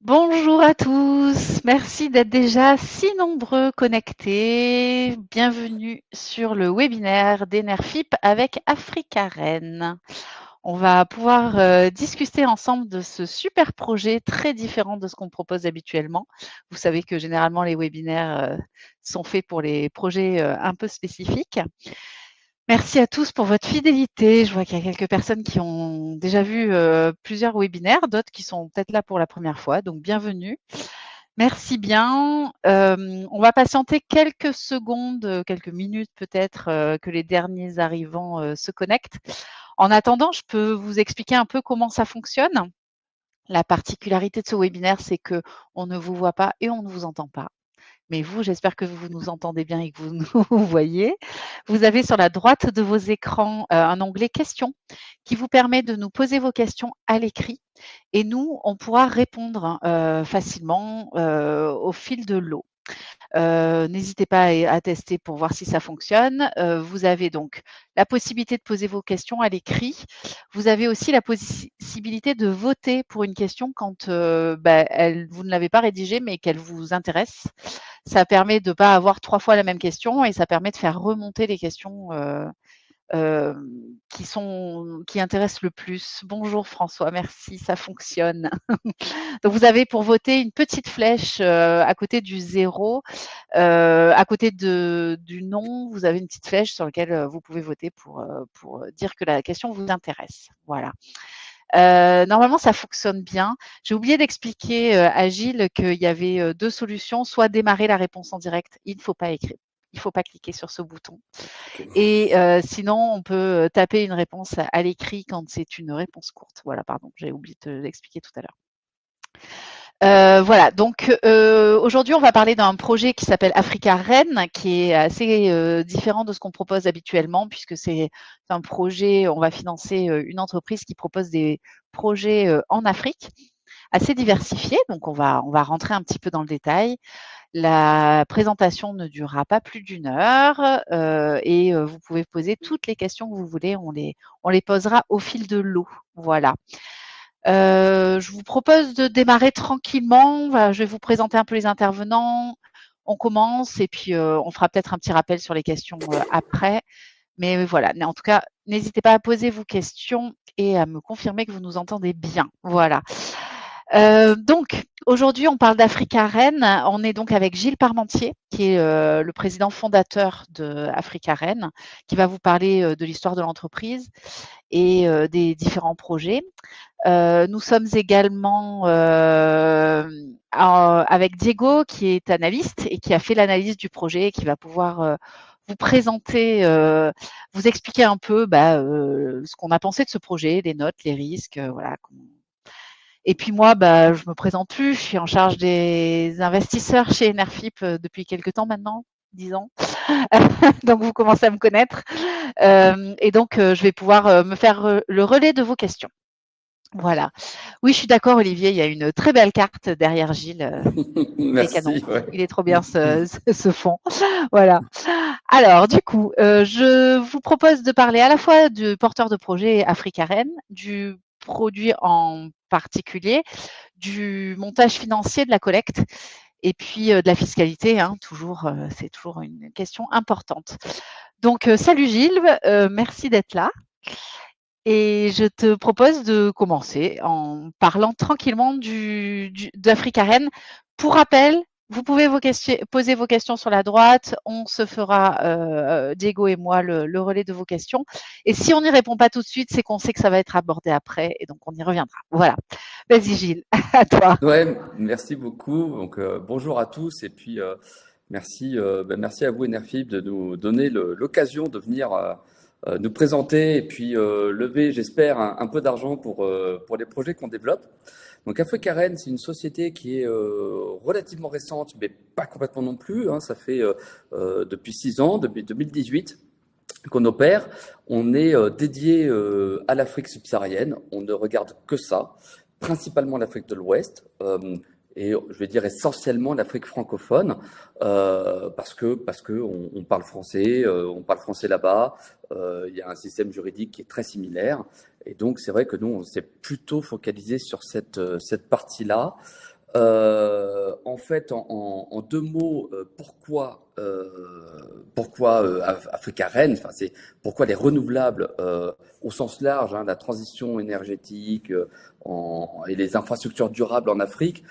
Bonjour à tous, merci d'être déjà si nombreux connectés. Bienvenue sur le webinaire d'Enerfip avec Africa Rennes. On va pouvoir discuter ensemble de ce super projet très différent de ce qu'on propose habituellement. Vous savez que généralement les webinaires sont faits pour les projets un peu spécifiques. Merci à tous pour votre fidélité. Je vois qu'il y a quelques personnes qui ont déjà vu plusieurs webinaires, d'autres qui sont peut-être là pour la première fois, donc bienvenue. Merci bien. On va patienter quelques secondes, quelques minutes peut-être, que les derniers arrivants se connectent. En attendant, je peux vous expliquer un peu comment ça fonctionne. La particularité de ce webinaire, c'est que on ne vous voit pas et on ne vous entend pas. Mais vous, j'espère que vous nous entendez bien et que vous nous voyez. Vous avez sur la droite de vos écrans un onglet questions qui vous permet de nous poser vos questions à l'écrit et nous, on pourra répondre facilement au fil de l'eau. N'hésitez pas à tester pour voir si ça fonctionne. Vous avez donc la possibilité de poser vos questions à l'écrit. Vous avez aussi la possibilité de voter pour une question quand vous ne l'avez pas rédigée mais qu'elle vous intéresse. Ça permet de ne pas avoir 3 fois la même question et ça permet de faire remonter les questions qui intéressent le plus. Bonjour François, merci, ça fonctionne. Donc vous avez pour voter une petite flèche à côté du 0, à côté du nom, vous avez une petite flèche sur laquelle vous pouvez voter pour dire que la question vous intéresse. Voilà. Normalement, ça fonctionne bien. J'ai oublié d'expliquer à Gilles qu'il y avait 2 solutions, soit démarrer la réponse en direct, il ne faut pas écrire. Il ne faut pas cliquer sur ce bouton. Ok. Et sinon, on peut taper une réponse à l'écrit quand c'est une réponse courte. Voilà, pardon, j'ai oublié de l'expliquer tout à l'heure. Voilà, donc aujourd'hui, on va parler d'un projet qui s'appelle Africa Rennes, qui est assez différent de ce qu'on propose habituellement, puisque c'est un projet, on va financer une entreprise qui propose des projets en Afrique, assez diversifiés. Donc, on va rentrer un petit peu dans le détail. La présentation ne durera pas plus d'une heure et vous pouvez poser toutes les questions que vous voulez. On les posera au fil de l'eau. Voilà. Je vous propose de démarrer tranquillement. Voilà, je vais vous présenter un peu les intervenants. On commence et puis on fera peut-être un petit rappel sur les questions après. Mais voilà, en tout cas, n'hésitez pas à poser vos questions et à me confirmer que vous nous entendez bien. Voilà. Donc, aujourd'hui, on parle d'Africa Rennes. On est donc avec Gilles Parmentier, qui est le président fondateur de Africa Rennes, qui va vous parler de l'histoire de l'entreprise et des différents projets. Nous sommes également avec Diego, qui est analyste et qui a fait l'analyse du projet et qui va pouvoir vous présenter, vous expliquer un peu ce qu'on a pensé de ce projet, les notes, les risques, voilà. Et puis moi, je me présente plus, je suis en charge des investisseurs chez Enerfip depuis quelques temps maintenant, 10 ans. Donc vous commencez à me connaître. Et donc je vais pouvoir me faire le relais de vos questions. Voilà. Oui, je suis d'accord, Olivier, il y a une très belle carte derrière Gilles. Il est canon. Merci. Ouais. Il est trop bien ce fond. Voilà. Alors, du coup, je vous propose de parler à la fois du porteur de projet Africa Rennes, du produit en particulier, du montage financier de la collecte et puis de la fiscalité. Hein, toujours, c'est toujours une question importante. Donc, salut Gilles, merci d'être là. Et je te propose de commencer en parlant tranquillement d'Africa Rennes. Pour rappel, vous pouvez poser vos questions sur la droite. On se fera, Diego et moi, le relais de vos questions. Et si on n'y répond pas tout de suite, c'est qu'on sait que ça va être abordé après et donc on y reviendra. Voilà. Vas-y Gilles, à toi. Ouais, merci beaucoup. Donc, bonjour à tous et puis merci à vous Enerfip de nous donner l'occasion de venir nous présenter et puis lever, j'espère, un peu d'argent pour les projets qu'on développe. Donc, Africa Rennes, c'est une société qui est relativement récente, mais pas complètement non plus. Hein. Ça fait depuis 6 ans, depuis 2018. Qu'on opère, on est dédié à l'Afrique subsaharienne, on ne regarde que ça, principalement l'Afrique de l'Ouest, et je vais dire essentiellement l'Afrique francophone, parce que on parle français là-bas, il y a un système juridique qui est très similaire, et donc c'est vrai que nous on s'est plutôt focalisé sur cette partie-là. En fait, en deux mots, pourquoi Africa Ren, enfin, c'est pourquoi les renouvelables au sens large, hein, la transition énergétique et les infrastructures durables en Afrique.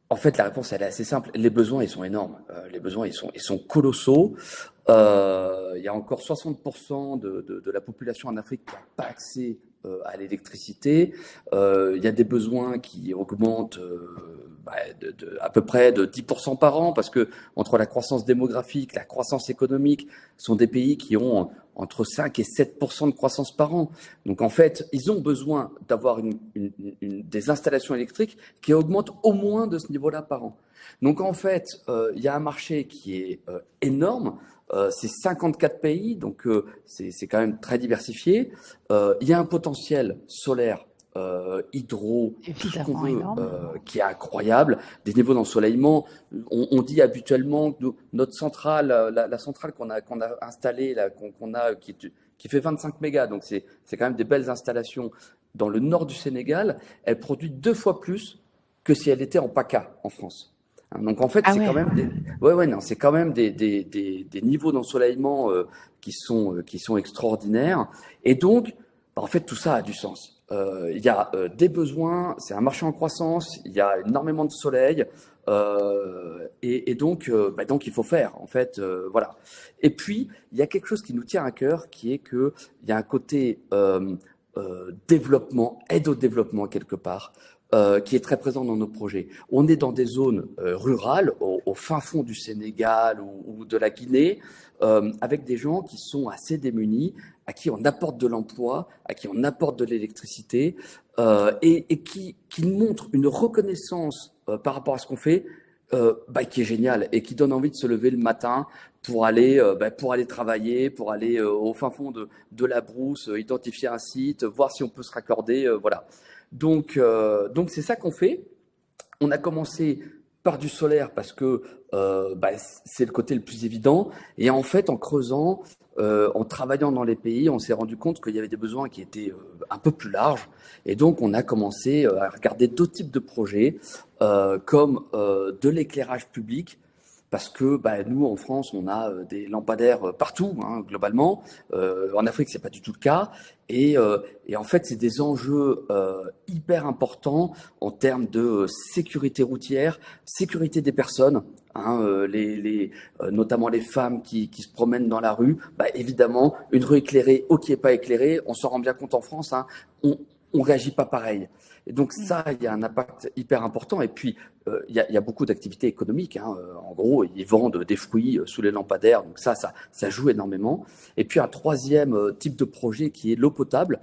En fait, la réponse, elle est assez simple. Les besoins, ils sont énormes. Les besoins, ils sont colossaux. Il y a encore 60% de la population en Afrique qui n'a pas accès à l'électricité. Il y a des besoins qui augmentent à peu près de 10% par an, parce que entre la croissance démographique, la croissance économique, sont des pays qui ont entre 5 et 7% de croissance par an. Donc en fait, ils ont besoin d'avoir des installations électriques qui augmentent au moins de ce niveau-là par an. Donc en fait, il y a un marché qui est énorme. C'est 54 pays, donc c'est quand même très diversifié. Il y a un potentiel solaire, hydro, tout ce qu'on Évidemment veut, énorme. qui est incroyable. Des niveaux d'ensoleillement. On dit habituellement que notre centrale, la centrale qu'on a installée, qui fait 25 mégas, donc c'est quand même des belles installations. Dans le nord du Sénégal, elle produit 2 fois plus que si elle était en PACA en France. Donc en fait, Ah c'est ouais. quand même c'est quand même des niveaux d'ensoleillement qui sont extraordinaires. Et donc, en fait, tout ça a du sens. Il y a des besoins, c'est un marché en croissance, il y a énormément de soleil, et donc, donc il faut faire. En fait, voilà. Et puis, il y a quelque chose qui nous tient à cœur, qui est que il y a un côté développement, aide au développement quelque part, qui est très présent dans nos projets. On est dans des zones rurales, au fin fond du Sénégal ou de la Guinée, avec des gens qui sont assez démunis, à qui on apporte de l'emploi, à qui on apporte de l'électricité, et qui montrent une reconnaissance par rapport à ce qu'on fait, qui est génial et qui donne envie de se lever le matin pour aller travailler, pour aller au fin fond de la brousse, identifier un site, voir si on peut se raccorder, voilà. Donc c'est ça qu'on fait. On a commencé par du solaire parce que c'est le côté le plus évident. Et en fait, en creusant, en travaillant dans les pays, on s'est rendu compte qu'il y avait des besoins qui étaient un peu plus larges. Et donc, on a commencé à regarder d'autres types de projets, comme de l'éclairage public. Parce que nous, en France, on a des lampadaires partout, hein, globalement. En Afrique, c'est pas du tout le cas. Et en fait, c'est des enjeux hyper importants en termes de sécurité routière, sécurité des personnes, hein, notamment les femmes qui se promènent dans la rue. Évidemment, une rue éclairée ou qui n'est pas éclairée, on s'en rend bien compte en France, hein, on réagit pas pareil. Et donc ça, il y a un impact hyper important. Et puis, il y a beaucoup d'activités économiques, hein. En gros, ils vendent des fruits sous les lampadaires. Donc ça joue énormément. Et puis, un troisième type de projet qui est l'eau potable,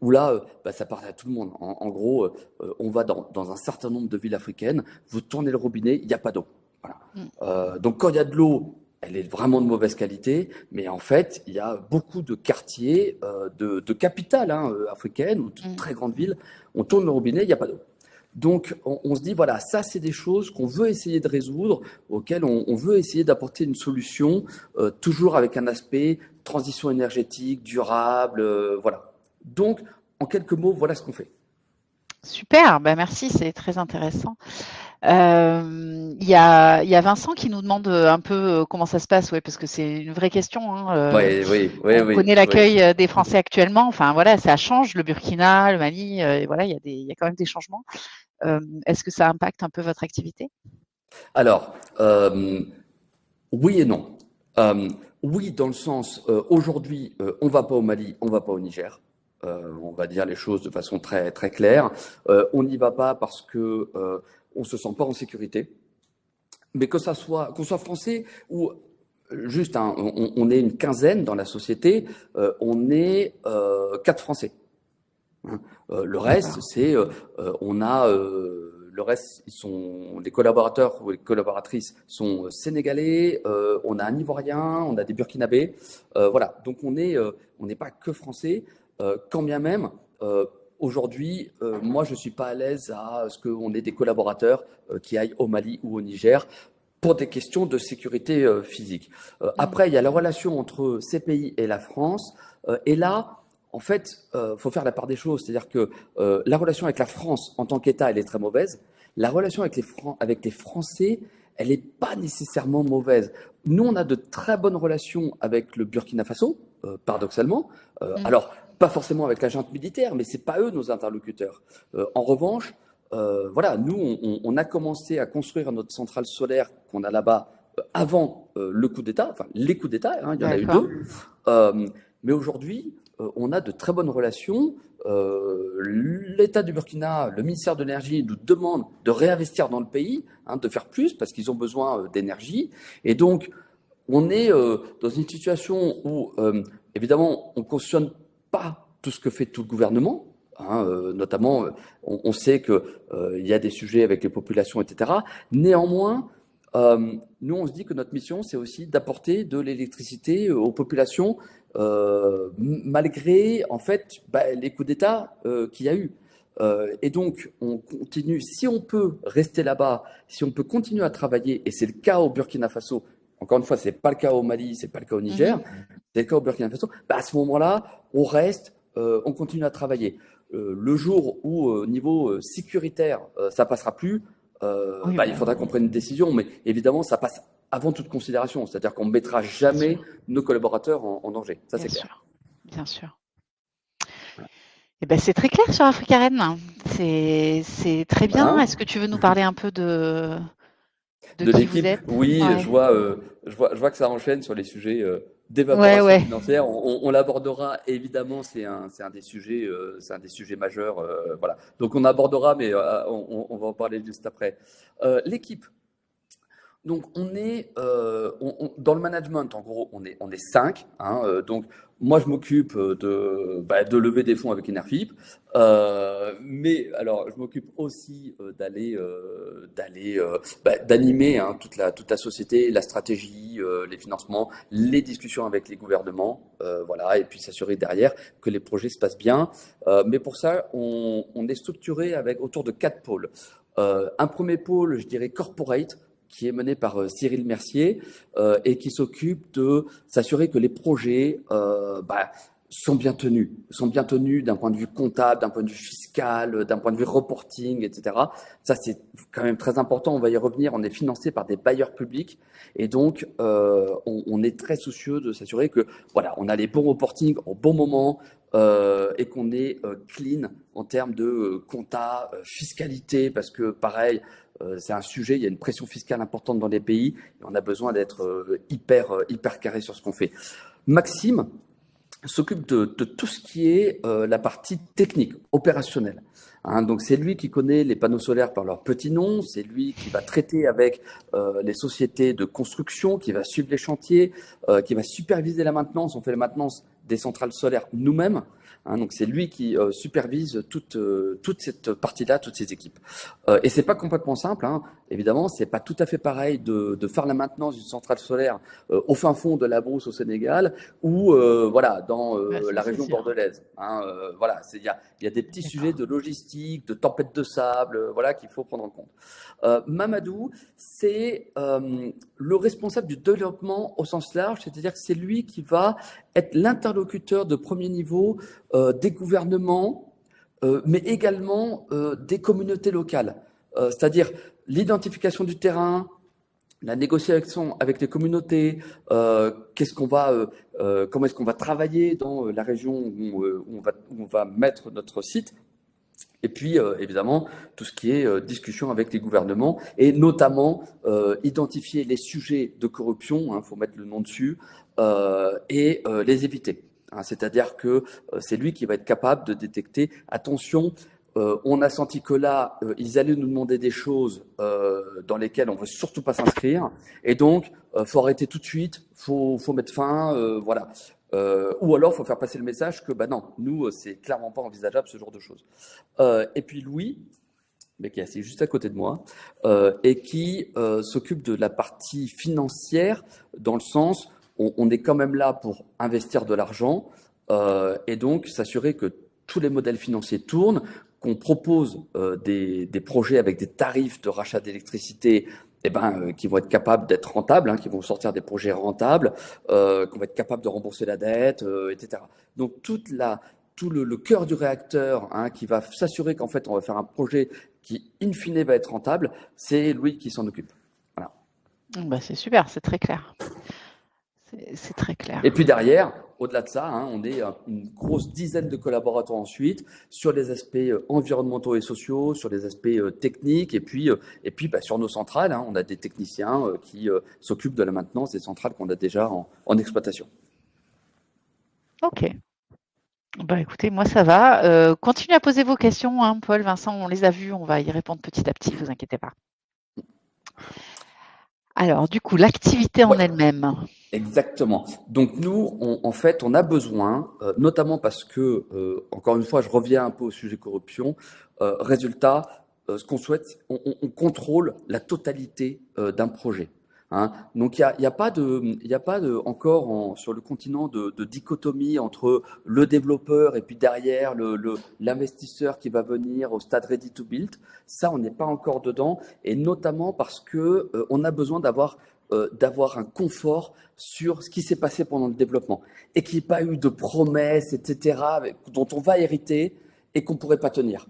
où là, ça parle à tout le monde. En gros, on va dans un certain nombre de villes africaines, vous tournez le robinet, il n'y a pas d'eau. Voilà. Donc, quand il y a de l'eau, elle est vraiment de mauvaise qualité, mais en fait, il y a beaucoup de quartiers de capitales africaines ou de très grandes villes. On tourne le robinet, il n'y a pas d'eau. Donc, on se dit, voilà, ça, c'est des choses qu'on veut essayer de résoudre, auxquelles on veut essayer d'apporter une solution, toujours avec un aspect transition énergétique, durable, voilà. Donc, en quelques mots, voilà ce qu'on fait. Super, merci, c'est très intéressant. Il y a Vincent qui nous demande un peu comment ça se passe, ouais, parce que c'est une vraie question, hein. On Oui, connaît oui. l'accueil des Français actuellement. Enfin voilà, ça change. Le Burkina, le Mali, voilà, il y a quand même des changements. Est-ce que ça impacte un peu votre activité? Alors, oui et non. Euh, oui, dans le sens, aujourd'hui, on va pas au Mali, on va pas au Niger. On va dire les choses de façon très, très claire. On n'y va pas parce que on se sent pas en sécurité. Mais qu'on soit français ou juste, hein, on est une quinzaine dans la société, on est 4 Français. Hein. Le reste, on a le reste, les collaborateurs ou les collaboratrices sont sénégalais, on a un Ivoirien, on a des Burkinabés, voilà. Donc on n'est pas que français, quand bien même. Aujourd'hui, moi, je suis pas à l'aise à ce qu'on ait des collaborateurs qui aillent au Mali ou au Niger pour des questions de sécurité physique. Après, il y a la relation entre ces pays et la France, et là, en fait, faut faire la part des choses. C'est-à-dire que la relation avec la France en tant qu'État, elle est très mauvaise. La relation avec les Français, elle n'est pas nécessairement mauvaise. Nous, on a de très bonnes relations avec le Burkina Faso, paradoxalement. Mmh. Alors, pas forcément avec la junte militaire, mais c'est pas eux nos interlocuteurs. En revanche, voilà, nous, on a commencé à construire notre centrale solaire qu'on a là-bas avant le coup d'État, enfin les coups d'État, hein, il y en a eu D'accord. deux. Euh, mais aujourd'hui, on a de très bonnes relations. L'État du Burkina, le ministère de l'Énergie nous demande de réinvestir dans le pays, hein, de faire plus parce qu'ils ont besoin d'énergie. Et donc, on est dans une situation où, évidemment, on ne cautionne pas tout ce que fait tout le gouvernement. Hein, notamment, on sait qu'il y a des sujets avec les populations, etc. Néanmoins, nous, on se dit que notre mission, c'est aussi d'apporter de l'électricité aux populations, malgré, en fait, les coups d'État qu'il y a eu. Et donc, on continue, si on peut rester là-bas, si on peut continuer à travailler, et c'est le cas au Burkina Faso, encore une fois, c'est pas le cas au Mali, c'est pas le cas au Niger, Mmh. c'est le cas au Burkina Faso, à ce moment-là, on reste, on continue à travailler. Le jour où, au niveau sécuritaire, ça passera plus, Oui, il faudra qu'on prenne une décision, mais évidemment, ça passe avant toute considération, c'est-à-dire qu'on ne mettra bien jamais sûr, nos collaborateurs en danger, ça bien c'est clair. sûr, bien sûr. Eh ben, c'est très clair sur Africarène. C'est très bien. Voilà. Est-ce que tu veux nous parler un peu de De qui vous l'équipe, êtes? oui, Ouais. je vois que ça enchaîne sur les sujets Ouais, d'évaporation ouais. financière. On l'abordera évidemment, c'est un des sujets majeurs. Voilà. Donc on abordera, mais on va en parler juste après. L'équipe. Donc, dans le management, en gros, on est cinq. Hein, donc, moi, je m'occupe de lever des fonds avec Enerfip. Mais alors, je m'occupe aussi d'animer hein, toute la société, la stratégie, les financements, les discussions avec les gouvernements, voilà, et puis s'assurer derrière que les projets se passent bien. Mais pour ça, on est structuré avec autour de quatre pôles. Un premier pôle, je dirais corporate, qui est mené par Cyril Mercier et qui s'occupe de s'assurer que les projets sont bien tenus d'un point de vue comptable, d'un point de vue fiscal, d'un point de vue reporting, etc. Ça, c'est quand même très important. On va y revenir. On est financé par des bailleurs publics et donc on est très soucieux de s'assurer que voilà, on a les bons reporting au bon moment et qu'on est clean en termes de compta, fiscalité, parce que pareil, c'est un sujet, il y a une pression fiscale importante dans les pays et on a besoin d'être hyper carré sur ce qu'on fait. Maxime s'occupe de tout ce qui est la partie technique, opérationnelle. Hein, donc c'est lui qui connaît les panneaux solaires par leur petit nom, c'est lui qui va traiter avec les sociétés de construction, qui va suivre les chantiers, qui va superviser la maintenance. On fait la maintenance des centrales solaires nous-mêmes. Hein, donc c'est lui qui supervise toute cette partie-là, toutes ces équipes. Et c'est pas complètement simple, hein. Évidemment, c'est pas tout à fait pareil de faire la maintenance d'une centrale solaire au fin fond de la brousse au Sénégal ou voilà dans Bah, ça, la c'est région sûr. bordelaise. Hein, voilà, il y a des petits sujets D'accord. de logistique, de tempête de sable, voilà qu'il faut prendre en compte. Mamadou, c'est le responsable du développement au sens large, c'est-à-dire que c'est lui qui va être l'interlocuteur de premier niveau des gouvernements, mais également des communautés locales. C'est-à-dire l'identification du terrain, la négociation avec les communautés, comment est-ce qu'on va travailler dans la région où on va mettre notre site, et puis, évidemment, tout ce qui est discussion avec les gouvernements et notamment identifier les sujets de corruption, il faut mettre le nom dessus, et les éviter. Hein, c'est-à-dire que c'est lui qui va être capable de détecter, attention, on a senti que là, ils allaient nous demander des choses dans lesquelles on veut surtout pas s'inscrire, et donc, faut arrêter tout de suite, faut mettre fin, voilà. Ou alors, faut faire passer le message que, bah non, nous, c'est clairement pas envisageable ce genre de choses. Et puis Louis, mais qui est assis juste à côté de moi, et qui s'occupe de la partie financière, dans le sens, on est quand même là pour investir de l'argent, et donc s'assurer que tous les modèles financiers tournent, qu'on propose des projets avec des tarifs de rachat d'électricité qui vont être capables d'être rentables, hein, qui vont sortir des projets rentables, qu'on va être capable de rembourser la dette, etc. Donc toute tout le cœur du réacteur, hein, qui va s'assurer qu'en fait, on va faire un projet qui, in fine, va être rentable, c'est Louis qui s'en occupe. Voilà. Bah, c'est super, c'est très clair. C'est très clair. Et puis derrière, au-delà de ça, hein, on est une grosse dizaine de collaborateurs ensuite sur les aspects environnementaux et sociaux, sur les aspects techniques, et puis sur nos centrales, hein, on a des techniciens qui s'occupent de la maintenance des centrales qu'on a déjà en exploitation. Ok. Bah, écoutez, moi ça va. Continuez à poser vos questions, hein, Paul, Vincent, on les a vues, on va y répondre petit à petit, vous inquiétez pas. Alors, du coup, l'activité en Ouais. elle-même. Exactement. Donc nous, en fait, on a besoin, notamment parce que, encore une fois, je reviens un peu au sujet corruption. Résultat, ce qu'on souhaite, on contrôle la totalité d'un projet. Hein. Donc il y a pas de encore sur le continent de dichotomie entre le développeur et puis derrière l'investisseur qui va venir au stade ready to build. Ça, on n'est pas encore dedans, et notamment parce que on a besoin d'avoir un confort sur ce qui s'est passé pendant le développement et qu'il n'y ait pas eu de promesses, etc., dont on va hériter et qu'on ne pourrait pas tenir.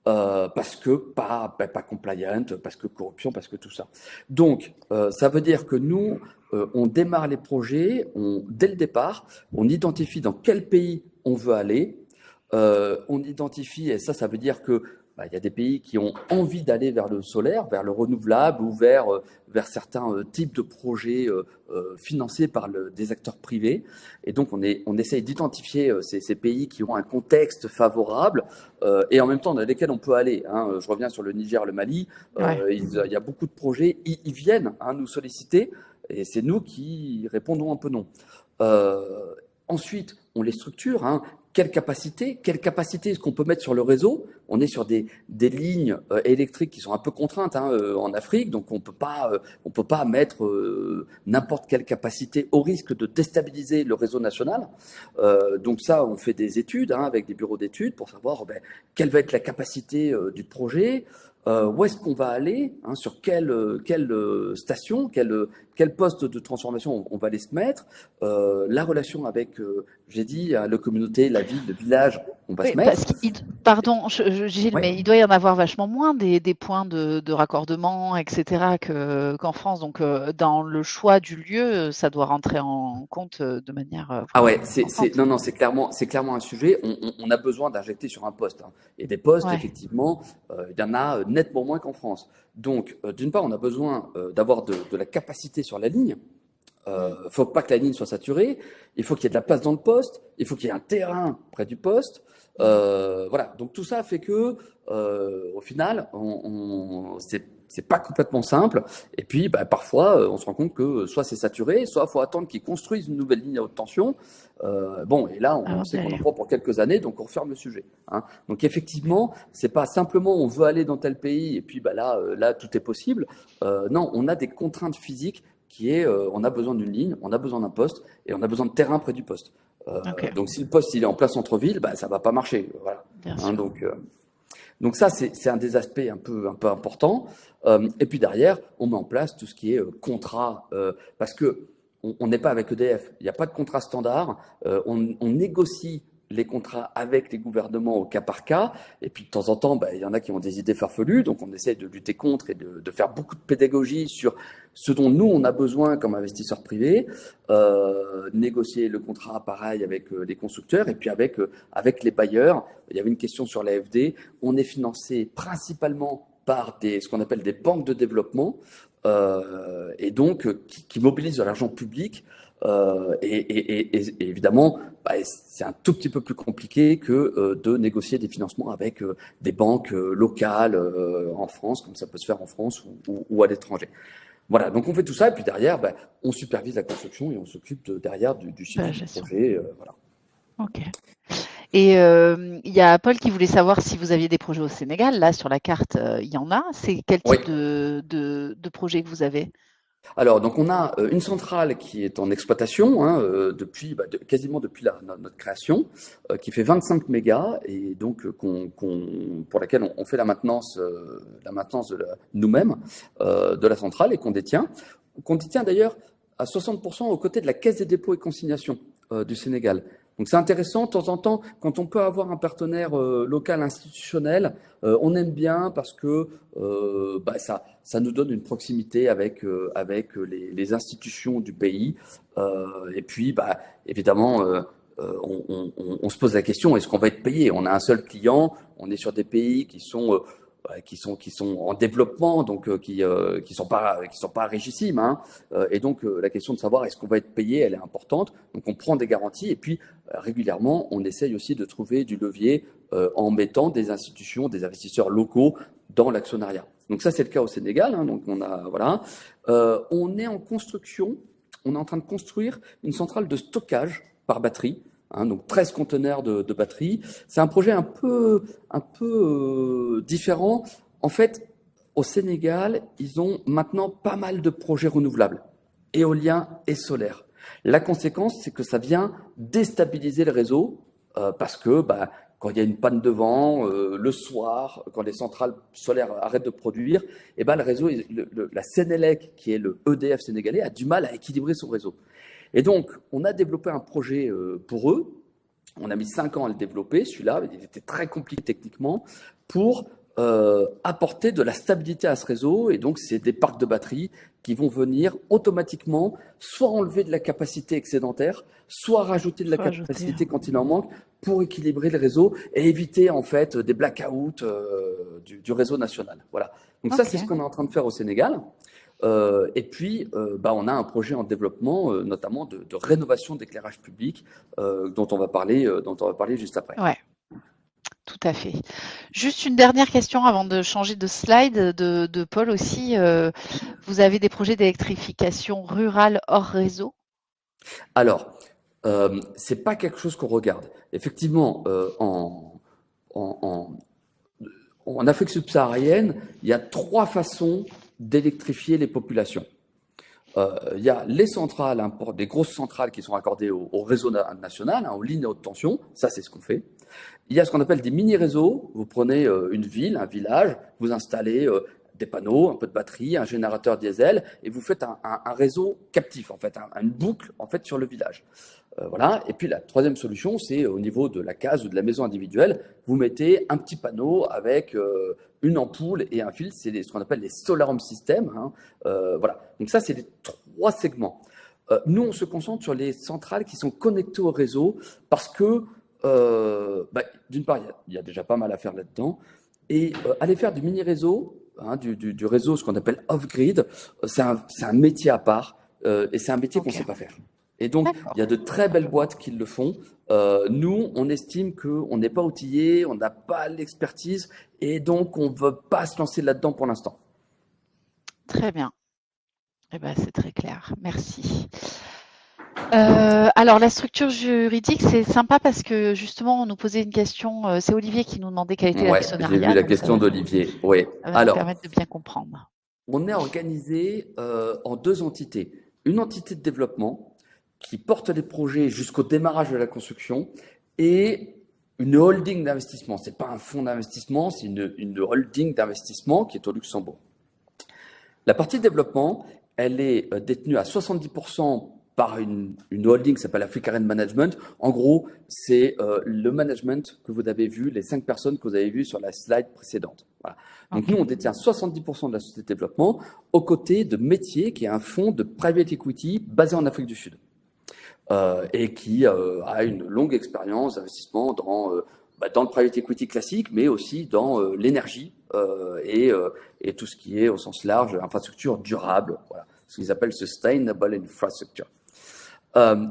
Parce que pas compliant, parce que corruption, parce que tout ça. Donc, ça veut dire que nous, on démarre les projets, dès le départ, on identifie dans quel pays on veut aller, on identifie, et ça veut dire que il y a des pays qui ont envie d'aller vers le solaire, vers le renouvelable ou vers certains types de projets financés par des acteurs privés. Et donc, on essaye d'identifier ces pays qui ont un contexte favorable et en même temps dans lesquels on peut aller. Hein. Je reviens sur le Niger, le Mali. Ouais. Il y a beaucoup de projets. Ils viennent nous solliciter et c'est nous qui répondons un peu non. Ensuite, on les structure. Hein. Quelle capacité est-ce qu'on peut mettre sur le réseau? On est sur des lignes électriques qui sont un peu contraintes en Afrique, donc on peut pas mettre n'importe quelle capacité au risque de déstabiliser le réseau national. Donc ça, on fait des études avec des bureaux d'études pour savoir quelle va être la capacité du projet, où est-ce qu'on va aller, sur quelle station, quel poste de transformation on va aller se mettre, la relation avec, j'ai dit, la communauté, la ville, le village, on va Oui, se mettre. pardon, Gilles, Ouais. mais il doit y en avoir vachement moins des points de raccordement, etc., qu'en France. Donc, dans le choix du lieu, ça doit rentrer en compte de manière Ah vraiment ouais, importante. non, c'est clairement un sujet. On a besoin d'injecter sur un poste. Hein. Et des postes, Ouais. effectivement, il y en a nettement moins qu'en France. Donc, d'une part, on a besoin d'avoir de la capacité sur la ligne. Faut pas que la ligne soit saturée. Il faut qu'il y ait de la place dans le poste. Il faut qu'il y ait un terrain près du poste. Voilà. Donc tout ça fait que, au final, c'est pas complètement simple. Et puis, parfois, on se rend compte que soit c'est saturé, soit il faut attendre qu'ils construisent une nouvelle ligne à haute tension. Bon, et là, on Alors, sait qu'on en prend pour quelques années, donc on referme le sujet. Hein. Donc effectivement, c'est pas simplement on veut aller dans tel pays et puis là tout est possible. Non, on a des contraintes physiques qui est on a besoin d'une ligne, on a besoin d'un poste et on a besoin de terrain près du poste. ok, Donc si le poste il est en plein centre-ville, ça va pas marcher. Voilà. bien Hein, sûr. donc ça c'est un des aspects un peu importants. Et puis derrière, on met en place tout ce qui est contrat parce que on n'est pas avec EDF, il n'y a pas de contrat standard. On négocie les contrats avec les gouvernements au cas par cas. Et puis de temps en temps, il y en a qui ont des idées farfelues, donc on essaie de lutter contre et de faire beaucoup de pédagogie sur ce dont nous, on a besoin comme investisseurs privés, négocier le contrat pareil avec les constructeurs et puis avec les bailleurs. Il y avait une question sur l'AFD. On est financé principalement par ce qu'on appelle des banques de développement et donc qui mobilisent de l'argent public. Et évidemment, c'est un tout petit peu plus compliqué que de négocier des financements avec des banques locales en France, comme ça peut se faire en France ou à l'étranger. Voilà, donc on fait tout ça, et puis derrière, on supervise la construction et on s'occupe derrière du suivi du Gestion. projet. Voilà. Ok. Et il y a Paul qui voulait savoir si vous aviez des projets au Sénégal. Là, sur la carte, il y en a. C'est quel Oui. type de projet que vous avez? Alors, donc on a une centrale qui est en exploitation depuis quasiment depuis notre création, qui fait 25 mégas et donc pour laquelle on fait la maintenance nous-mêmes de la centrale et qu'on détient d'ailleurs à 60% aux côtés de la Caisse des dépôts et consignations du Sénégal. Donc c'est intéressant de temps en temps quand on peut avoir un partenaire local institutionnel, on aime bien parce que ça nous donne une proximité avec les institutions du pays. Et puis évidemment on se pose la question, est-ce qu'on va être payé? On a un seul client, on est sur des pays qui sont en développement, donc qui sont pas richissimes, hein. Et donc la question de savoir est-ce qu'on va être payé, elle est importante. Donc on prend des garanties et puis régulièrement on essaye aussi de trouver du levier en mettant des institutions, des investisseurs locaux dans l'actionnariat. Donc ça c'est le cas au Sénégal, hein. Donc on est en construction, on est en train de construire une centrale de stockage par batterie. Hein, donc 13 conteneurs de batterie. C'est un projet un peu différent. En fait, au Sénégal, ils ont maintenant pas mal de projets renouvelables, éoliens et solaires. La conséquence, c'est que ça vient déstabiliser le réseau parce que quand il y a une panne de vent, le soir, quand les centrales solaires arrêtent de produire, et le réseau, la Sénélec, qui est le EDF sénégalais, a du mal à équilibrer son réseau. Et donc, on a développé un projet pour eux. On a mis 5 ans à le développer. Celui-là, il était très compliqué techniquement pour apporter de la stabilité à ce réseau. Et donc, c'est des parcs de batteries qui vont venir automatiquement soit enlever de la capacité excédentaire, soit rajouter de la capacité quand il en manque pour équilibrer le réseau et éviter en fait des blackouts du réseau national. Voilà. Donc ça, c'est ce qu'on est en train de faire au Sénégal. Et puis, on a un projet en développement, notamment de rénovation d'éclairage public, dont on va parler juste après. Ouais, tout à fait. Juste une dernière question avant de changer de slide de Paul aussi. Vous avez des projets d'électrification rurale hors réseau? Alors, c'est pas quelque chose qu'on regarde. Effectivement, en Afrique subsaharienne, il y a 3 façons d'électrifier les populations. Il y a les centrales, des grosses centrales qui sont raccordées au réseau national, aux lignes à haute tension. Ça, c'est ce qu'on fait. Il y a ce qu'on appelle des mini-réseaux. Vous prenez une ville, un village, vous installez des panneaux, un peu de batterie, un générateur diesel, et vous faites un réseau captif, en fait, une boucle en fait sur le village. Voilà. Et puis la troisième solution, c'est au niveau de la case ou de la maison individuelle, vous mettez un petit panneau avec une ampoule et un fil. C'est ce qu'on appelle les solar home systems. Hein. Voilà. Donc ça, c'est les 3 segments. Nous, on se concentre sur les centrales qui sont connectées au réseau parce que d'une part, il y a déjà pas mal à faire là-dedans. Et aller faire du mini-réseau, hein, du réseau, ce qu'on appelle off-grid, c'est un métier à part et c'est un métier qu'on ne sait pas faire. Et donc, il y a de très belles boîtes qui le font. Nous, on estime qu'on n'est pas outillé, on n'a pas l'expertise et donc on ne veut pas se lancer là-dedans pour l'instant. Très bien. Eh ben, c'est très clair. Merci. Alors, la structure juridique, c'est sympa parce que justement, on nous posait une question. C'est Olivier qui nous demandait quel était l'actionnariat. J'ai vu la question d'Olivier. Oui. Ça va nous permettre de bien comprendre. On est organisé en 2 entités. Une entité de développement qui porte les projets jusqu'au démarrage de la construction et une holding d'investissement. Ce n'est pas un fonds d'investissement, c'est une holding d'investissement qui est au Luxembourg. La partie développement, elle est détenue à 70% par une holding qui s'appelle Africa Management. En gros, c'est le management que vous avez vu, les 5 personnes que vous avez vues sur la slide précédente. Voilà. Donc nous, on détient 70% de la société de développement aux côtés de Métier, qui est un fonds de private equity basé en Afrique du Sud et qui a une longue expérience d'investissement dans le private equity classique, mais aussi dans l'énergie et tout ce qui est au sens large, infrastructure durable, voilà, ce qu'ils appellent sustainable infrastructure.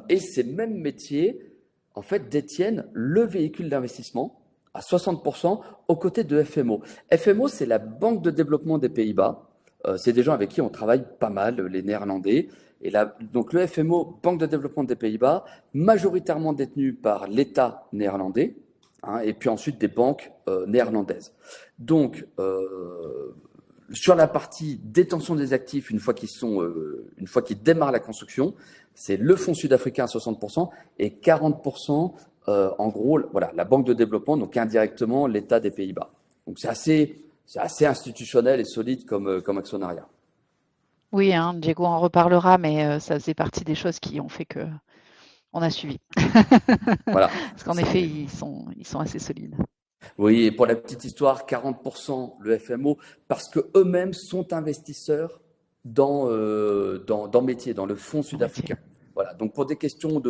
Et ces mêmes métiers, en fait, détiennent le véhicule d'investissement à 60% aux côtés de FMO. FMO, c'est la Banque de développement des Pays-Bas. C'est des gens avec qui on travaille pas mal, les Néerlandais. Et donc le FMO, Banque de développement des Pays-Bas, majoritairement détenu par l'État néerlandais, hein, et puis ensuite des banques néerlandaises. Donc, sur la partie détention des actifs, une fois qu'ils démarrent la construction, c'est le fonds sud-africain à 60% et 40%, en gros, voilà, la banque de développement, donc indirectement l'État des Pays-Bas. Donc c'est assez institutionnel et solide comme actionnariat. Oui, hein, Diego en reparlera, mais ça faisait partie des choses qui ont fait qu'on On a suivi. Voilà. Parce qu'en effet, ils sont assez solides. Oui, et pour la petite histoire, 40% le FMO, parce que eux-mêmes sont investisseurs dans métier, dans le fonds sud-africain. Voilà. Donc pour des questions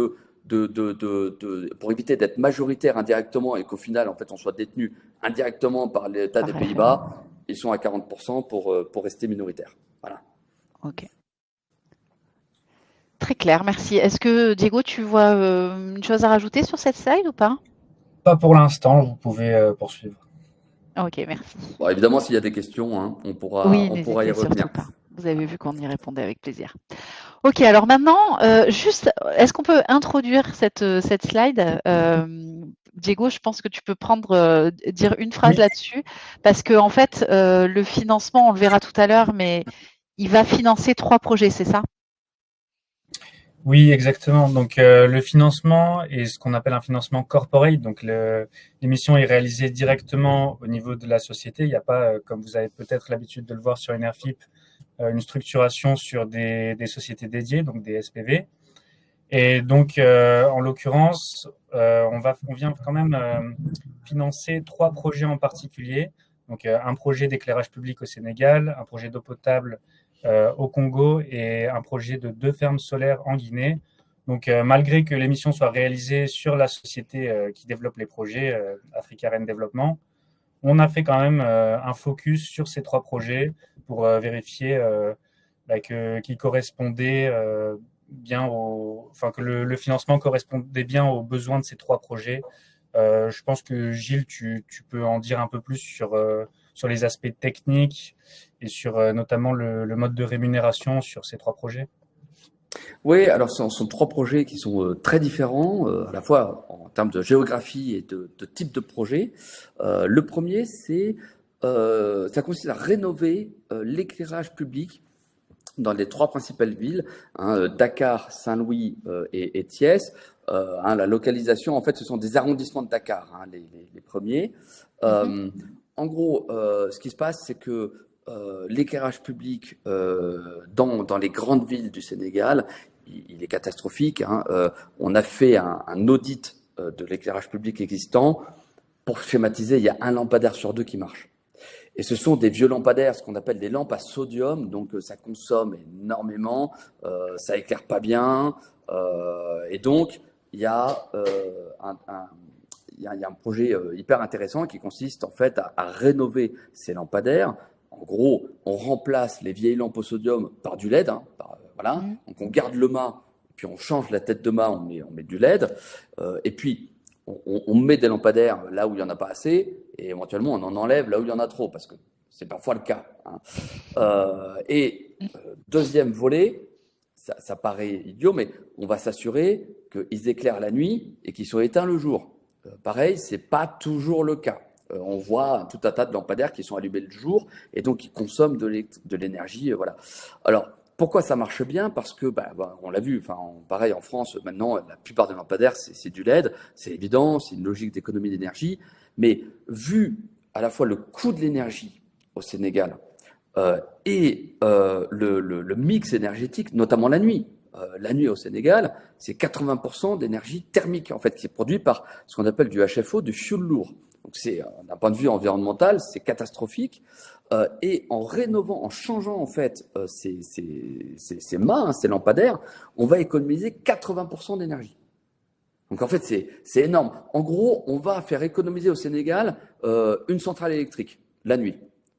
pour éviter d'être majoritaire indirectement et qu'au final, en fait, on soit détenu indirectement par l'État des Pays-Bas, ils sont à 40% pour rester minoritaires. Voilà. Ok. Très clair, merci. Est-ce que Diego, tu vois une chose à rajouter sur cette slide ou pas? Pas pour l'instant, vous pouvez poursuivre. Ok, merci. Bon, évidemment, s'il y a des questions, hein, on pourra Oui, y n'hésitez revenir. surtout pas. Vous avez vu qu'on y répondait avec plaisir. Ok, alors maintenant, juste, est-ce qu'on peut introduire cette slide? Diego, je pense que tu peux dire une phrase Oui, là-dessus, parce que en fait, le financement, on le verra tout à l'heure, mais il va financer 3 projets, c'est ça? oui, exactement. Donc le financement est ce qu'on appelle un financement corporate. Donc l'émission est réalisée directement au niveau de la société. Il n'y a pas, comme vous avez peut-être l'habitude de le voir sur NRFIP, une structuration sur des sociétés dédiées, donc des SPV. Et donc, en l'occurrence, on vient quand même financer 3 projets en particulier. Donc, un projet d'éclairage public au Sénégal, un projet d'eau potable au Congo et un projet de 2 fermes solaires en Guinée. Donc, malgré que l'émission soit réalisée sur la société qui développe les projets, Africa Rain Développement, on a fait quand même un focus sur ces 3 projets pour vérifier qu'ils correspondaient enfin que le financement correspondait bien aux besoins de ces 3 projets. Je pense que Gilles, tu peux en dire un peu plus sur les aspects techniques et sur notamment le mode de rémunération sur ces 3 projets. Oui, alors ce sont 3 projets qui sont très différents, à la fois en termes de géographie et de type de projet. Le premier, ça consiste à rénover l'éclairage public dans les 3 principales villes, hein, Dakar, Saint-Louis et Thiès. La localisation, en fait, ce sont des arrondissements de Dakar, hein, les premiers. En gros, ce qui se passe, c'est que l'éclairage public dans les grandes villes du Sénégal, il est catastrophique, hein. On a fait un audit de l'éclairage public existant. Pour schématiser, il y a un lampadaire sur 2 qui marche. Et ce sont des vieux lampadaires, ce qu'on appelle des lampes à sodium, donc ça consomme énormément, ça éclaire pas bien, et donc il y a un projet hyper intéressant qui consiste en fait à rénover ces lampadaires. En gros, on remplace les vieilles lampes au sodium par du LED, hein, voilà. Donc on garde le mât, puis on change la tête de mât, on met du LED, et puis on met des lampadaires là où il n'y en a pas assez, et éventuellement on en enlève là où il y en a trop, parce que c'est parfois le cas, hein. Deuxième volet, ça paraît idiot, mais on va s'assurer qu'ils éclairent la nuit et qu'ils soient éteints le jour. Pareil, c'est pas toujours le cas. On voit tout un tas de lampadaires qui sont allumés le jour et donc qui consomment de l'énergie. Voilà. Alors, pourquoi ça marche bien? Parce que, on l'a vu, pareil en France, maintenant, la plupart des lampadaires, c'est du LED, c'est évident, c'est une logique d'économie d'énergie. Mais vu à la fois le coût de l'énergie au Sénégal et le mix énergétique, notamment la nuit. La nuit au Sénégal, c'est 80% d'énergie thermique, en fait, qui est produite par ce qu'on appelle du HFO, du fioul lourd. Donc, d'un point de vue environnemental, c'est catastrophique. Et en rénovant, en changeant, en fait, ces mâts, hein, ces lampadaires, on va économiser 80% d'énergie. Donc, en fait, c'est énorme. En gros, on va faire économiser au Sénégal une centrale électrique, la nuit.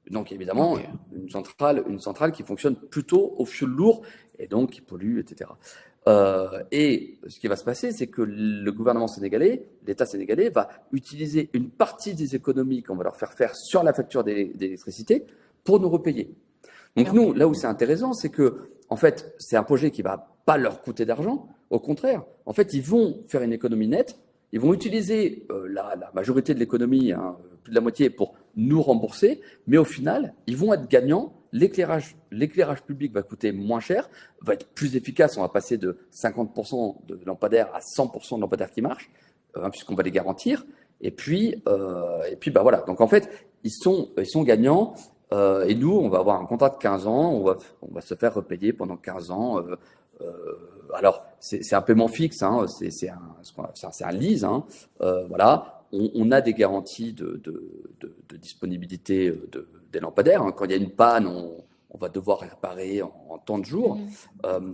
Donc, évidemment, Ok. une centrale qui fonctionne plutôt au fioul lourd et donc qui pollue, etc. Et ce qui va se passer, c'est que le gouvernement sénégalais, l'État sénégalais, va utiliser une partie des économies qu'on va leur faire sur la facture d'électricité pour nous repayer. Donc nous, là où c'est intéressant, c'est que, en fait, c'est un projet qui va pas leur coûter d'argent. Au contraire, en fait, ils vont faire une économie nette. Ils vont utiliser la majorité de l'économie, hein, plus de la moitié, pour nous rembourser. Mais au final, ils vont être gagnants. L'éclairage public va coûter moins cher, va être plus efficace. On va passer de 50% de lampadaires à 100% de lampadaires qui marchent, puisqu'on va les garantir. Et puis voilà. Donc en fait, ils sont gagnants. Et nous, on va avoir un contrat de 15 ans, on va se faire repayer pendant 15 ans alors, c'est un paiement fixe, hein, c'est un lease, hein, voilà. On a des garanties de disponibilité des lampadaires, hein. Quand il y a une panne, on va devoir réparer en temps de jours,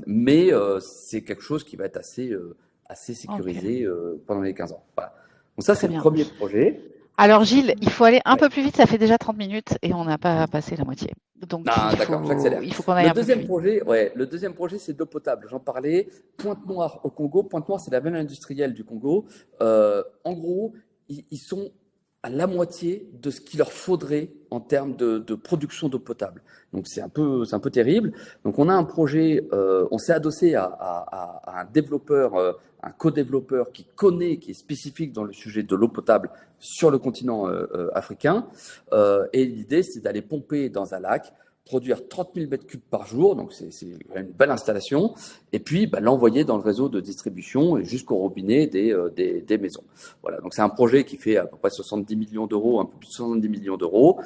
mais c'est quelque chose qui va être assez sécurisé pendant les 15 ans. Voilà. Donc ça, c'est le premier projet. Alors Gilles, il faut aller un peu plus vite, ça fait déjà 30 minutes et on n'a pas passé la moitié. Donc d'accord, j'accélère. Il faut qu'on aille un peu plus vite. Le deuxième projet, c'est de l'eau potable. J'en parlais. Pointe-Noire au Congo. Pointe-Noire, c'est la veine industrielle du Congo. En gros, ils sont à la moitié de ce qu'il leur faudrait en termes de production d'eau potable. Donc c'est un peu terrible. Donc on a un projet, on s'est adossé à un développeur, un co-développeur qui est spécifique dans le sujet de l'eau potable sur le continent africain. Et l'idée, c'est d'aller pomper dans un lac, produire 30 000 mètres cubes par jour, donc c'est une belle installation, et puis l'envoyer dans le réseau de distribution et jusqu'au robinet des maisons. Voilà, donc c'est un projet qui fait à peu près 70 millions d'euros, un peu plus de 70 millions d'euros,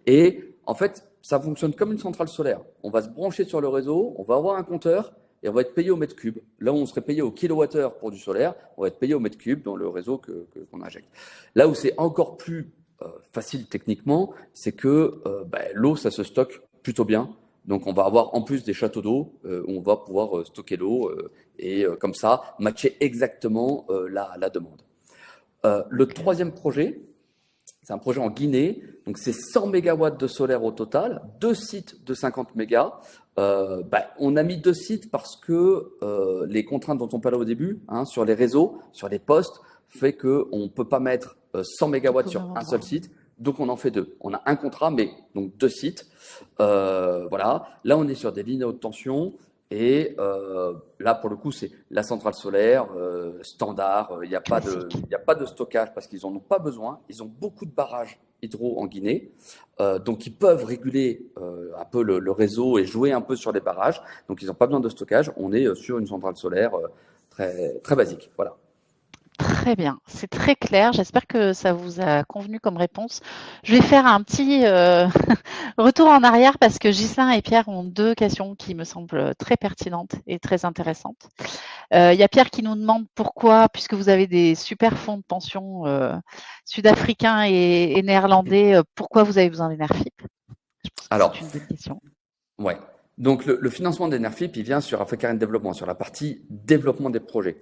et en fait, ça fonctionne comme une centrale solaire. On va se brancher sur le réseau, on va avoir un compteur, et on va être payé au mètre cube. Là où on serait payé au kilowattheure pour du solaire, on va être payé au mètre cube dans le réseau qu'on injecte. Là où c'est encore plus facile techniquement, c'est que l'eau, ça se stocke plutôt bien. Donc, on va avoir en plus des châteaux d'eau où on va pouvoir stocker l'eau et comme ça, matcher exactement la demande. Le troisième projet, c'est un projet en Guinée. Donc, c'est 100 mégawatts de solaire au total, 2 sites de 50 mégas. On a mis 2 sites parce que les contraintes dont on parlait au début, hein, sur les réseaux, sur les postes, fait qu'on ne peut pas mettre 100 mégawatts sur un seul site. Donc, on en fait 2. On a un contrat, mais donc 2 sites. Voilà. Là, on est sur des lignes à haute tension. Et là, pour le coup, c'est la centrale solaire standard. Il n'y a pas de stockage parce qu'ils n'en ont pas besoin. Ils ont beaucoup de barrages hydro en Guinée. Donc, ils peuvent réguler un peu le réseau et jouer un peu sur les barrages. Donc, ils n'ont pas besoin de stockage. On est sur une centrale solaire très, très basique. Voilà. Très bien, c'est très clair. J'espère que ça vous a convenu comme réponse. Je vais faire un petit retour en arrière parce que Ghislain et Pierre ont 2 questions qui me semblent très pertinentes et très intéressantes. Il y a Pierre qui nous demande pourquoi, puisque vous avez des super fonds de pension sud-africains et néerlandais, pourquoi vous avez besoin d'Enerfip? Je pense que Alors, c'est une bonne question. Ouais. Donc, le financement d'Enerfip, il vient sur Africa Développement, sur la partie développement des projets.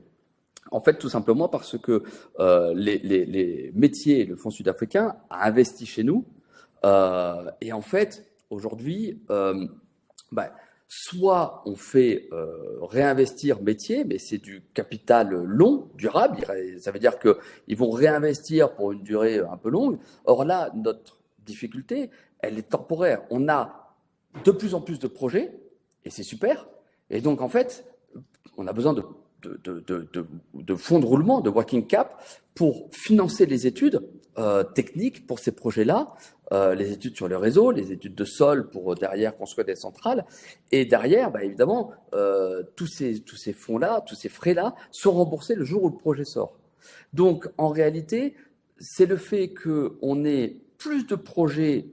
En fait, tout simplement parce que les métiers, le Fonds sud-africain a investi chez nous. Et en fait, aujourd'hui, soit on fait réinvestir métier, mais c'est du capital long, durable. Ça veut dire qu'ils vont réinvestir pour une durée un peu longue. Or là, notre difficulté, elle est temporaire. On a de plus en plus de projets, et c'est super. Et donc, en fait, on a besoin de fonds de roulement, de working cap, pour financer les études techniques pour ces projets-là, les études sur le réseau, les études de sol pour derrière construire des centrales. Et derrière, évidemment, tous ces fonds-là, tous ces frais-là sont remboursés le jour où le projet sort. Donc, en réalité, c'est le fait qu'on ait plus de projets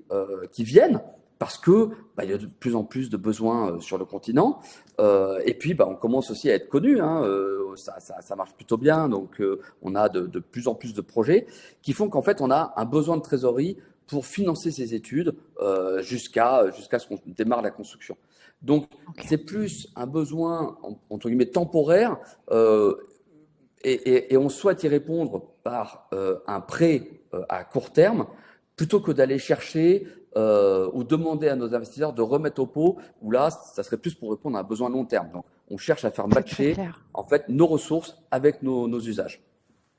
qui viennent, parce que il y a de plus en plus de besoins sur le continent. Et puis, on commence aussi à être connu. Hein, ça marche plutôt bien. Donc, on a de plus en plus de projets qui font qu'en fait, on a un besoin de trésorerie pour financer ces études jusqu'à ce qu'on démarre la construction. Donc, c'est plus un besoin, entre guillemets, temporaire. Et on souhaite y répondre par un prêt à court terme plutôt que d'aller chercher ou demander à nos investisseurs de remettre au pot, où là, ça serait plus pour répondre à un besoin long terme. Donc, on cherche à faire matcher en fait nos ressources avec nos usages.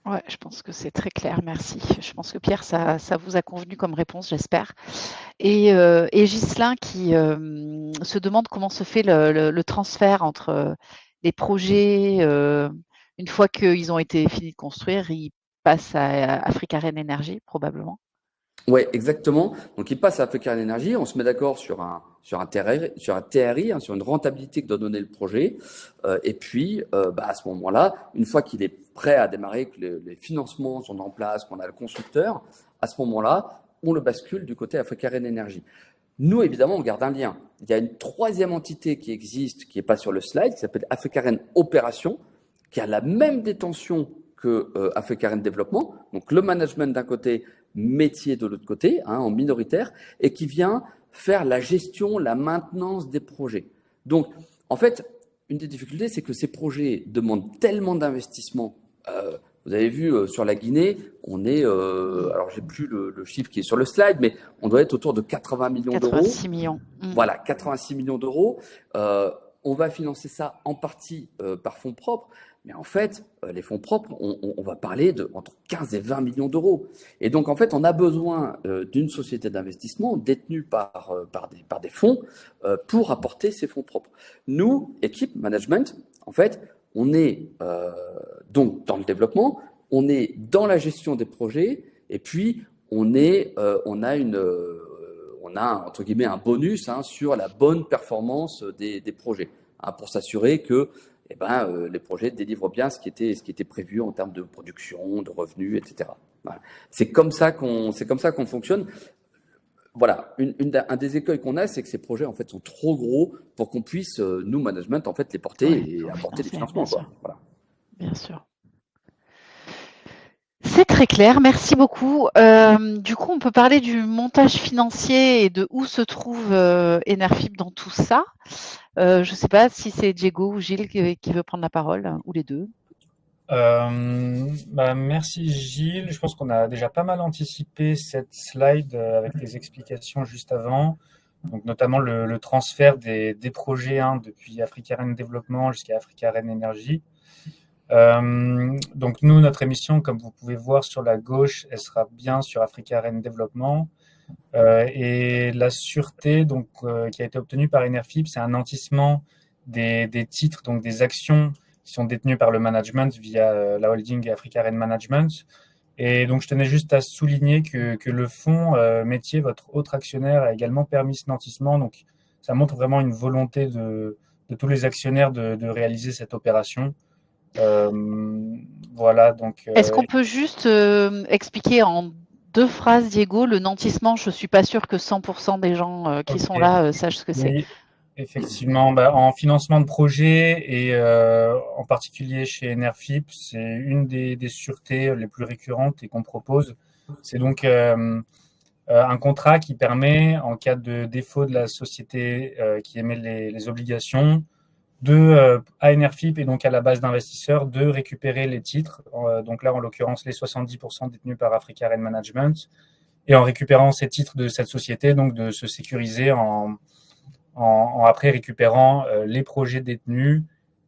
Ouais, je pense que c'est très clair, merci. Je pense que Pierre, ça vous a convenu comme réponse, j'espère. Et Ghislain qui se demande comment se fait le transfert entre les projets, une fois qu'ils ont été finis de construire, ils passent à Africa Rain Energy, probablement. Oui, exactement. Donc, il passe à Africa Energy. On se met d'accord sur un TRI, hein, sur une rentabilité que doit donner le projet. Et puis, à ce moment-là, une fois qu'il est prêt à démarrer, que les financements sont en place, qu'on a le constructeur, à ce moment-là, on le bascule du côté Africa Rain Energy. Nous, évidemment, on garde un lien. Il y a une troisième entité qui existe, qui n'est pas sur le slide, qui s'appelle Africa Opération, qui a la même détention que Africa Développement, donc le management d'un côté, métier de l'autre côté, en minoritaire, et qui vient faire la gestion, la maintenance des projets. Donc, en fait, une des difficultés, c'est que ces projets demandent tellement d'investissement. Vous avez vu sur la Guinée, on est, alors j'ai plus le chiffre qui est sur le slide, mais on doit être autour de 80 millions d'euros. 86 millions. Voilà, 86 millions d'euros. On va financer ça en partie par fonds propres, mais en fait, les fonds propres, on va parler de entre 15 et 20 millions d'euros. Et donc, en fait, on a besoin d'une société d'investissement détenue par des fonds pour apporter ces fonds propres. Nous, équipe management, en fait, on est donc dans le développement, on est dans la gestion des projets, et puis on a entre guillemets un bonus sur la bonne performance des projets, pour s'assurer que les projets délivrent bien ce qui était prévu en termes de production, de revenus, etc. Voilà. C'est comme ça qu'on fonctionne. Voilà, un des écueils qu'on a, c'est que ces projets en fait sont trop gros pour qu'on puisse, nous management, en fait, les porter et apporter des financements. Voilà. Bien sûr. C'est très clair, merci beaucoup. Du coup, on peut parler du montage financier et de où se trouve Enerfip dans tout ça. Je ne sais pas si c'est Diego ou Gilles qui veut prendre la parole, ou les deux. Merci Gilles. Je pense qu'on a déjà pas mal anticipé cette slide avec tes explications juste avant. Donc notamment le transfert des projets depuis Africa Développement jusqu'à Africa Énergie. Donc nous, notre émission, comme vous pouvez voir sur la gauche, elle sera bien sur Africa Développement. Et la sûreté qui a été obtenue par Enerfip, c'est un nantissement des titres, donc des actions qui sont détenues par le management via la holding Africa Management. Et donc je tenais juste à souligner que le fonds métier, votre autre actionnaire, a également permis ce nantissement. Donc ça montre vraiment une volonté de tous les actionnaires de réaliser cette opération. Voilà, donc. Est-ce qu'on peut juste expliquer en 2 phrases, Diego, le nantissement? Je ne suis pas sûre que 100% des gens qui sont là sachent ce que c'est. Oui, effectivement, en financement de projet et en particulier chez Enerfip, c'est une des sûretés les plus récurrentes et qu'on propose. C'est donc un contrat qui permet, en cas de défaut de la société qui émet les obligations, à Enerfip et donc à la base d'investisseurs de récupérer les titres. Donc là, en l'occurrence, les 70% détenus par Africa Management. Et en récupérant ces titres de cette société, donc de se sécuriser en après récupérant les projets détenus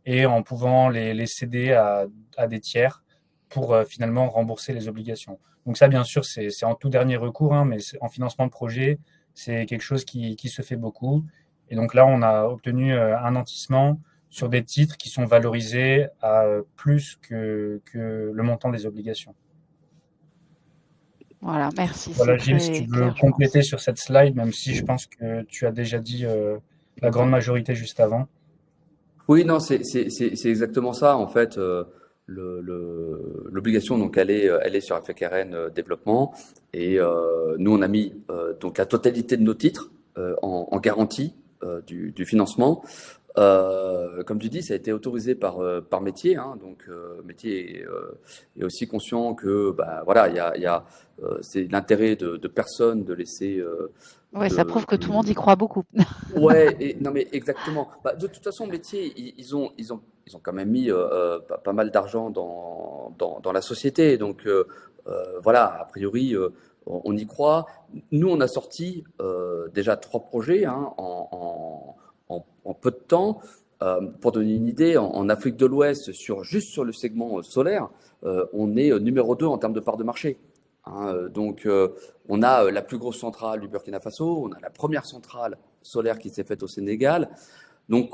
et en pouvant les céder à des tiers pour finalement rembourser les obligations. Donc ça, bien sûr, c'est en tout dernier recours, mais en financement de projet, c'est quelque chose qui se fait beaucoup. Et donc là, on a obtenu un nantissement sur des titres qui sont valorisés à plus que le montant des obligations. Voilà, merci. Voilà, Gilles, si tu veux compléter sur cette slide, même si je pense que tu as déjà dit la grande majorité juste avant. Oui, non, c'est exactement ça. En fait, l'obligation, donc, elle est sur Africa Développement. Et nous, on a mis donc la totalité de nos titres en garantie du financement. Comme tu dis, ça a été autorisé par métier, donc métier est aussi conscient que c'est l'intérêt de personne de laisser. Oui, ça prouve que tout le monde y croit beaucoup. Ouais, non mais exactement. De toute façon, métier, ils ont quand même mis pas mal d'argent dans la société, donc a priori. On y croit. Nous, on a sorti déjà 3 projets en peu de temps. Pour donner une idée, en Afrique de l'Ouest, juste sur le segment solaire, on est numéro 2 en termes de part de marché. Donc, on a la plus grosse centrale du Burkina Faso, on a la première centrale solaire qui s'est faite au Sénégal. Donc,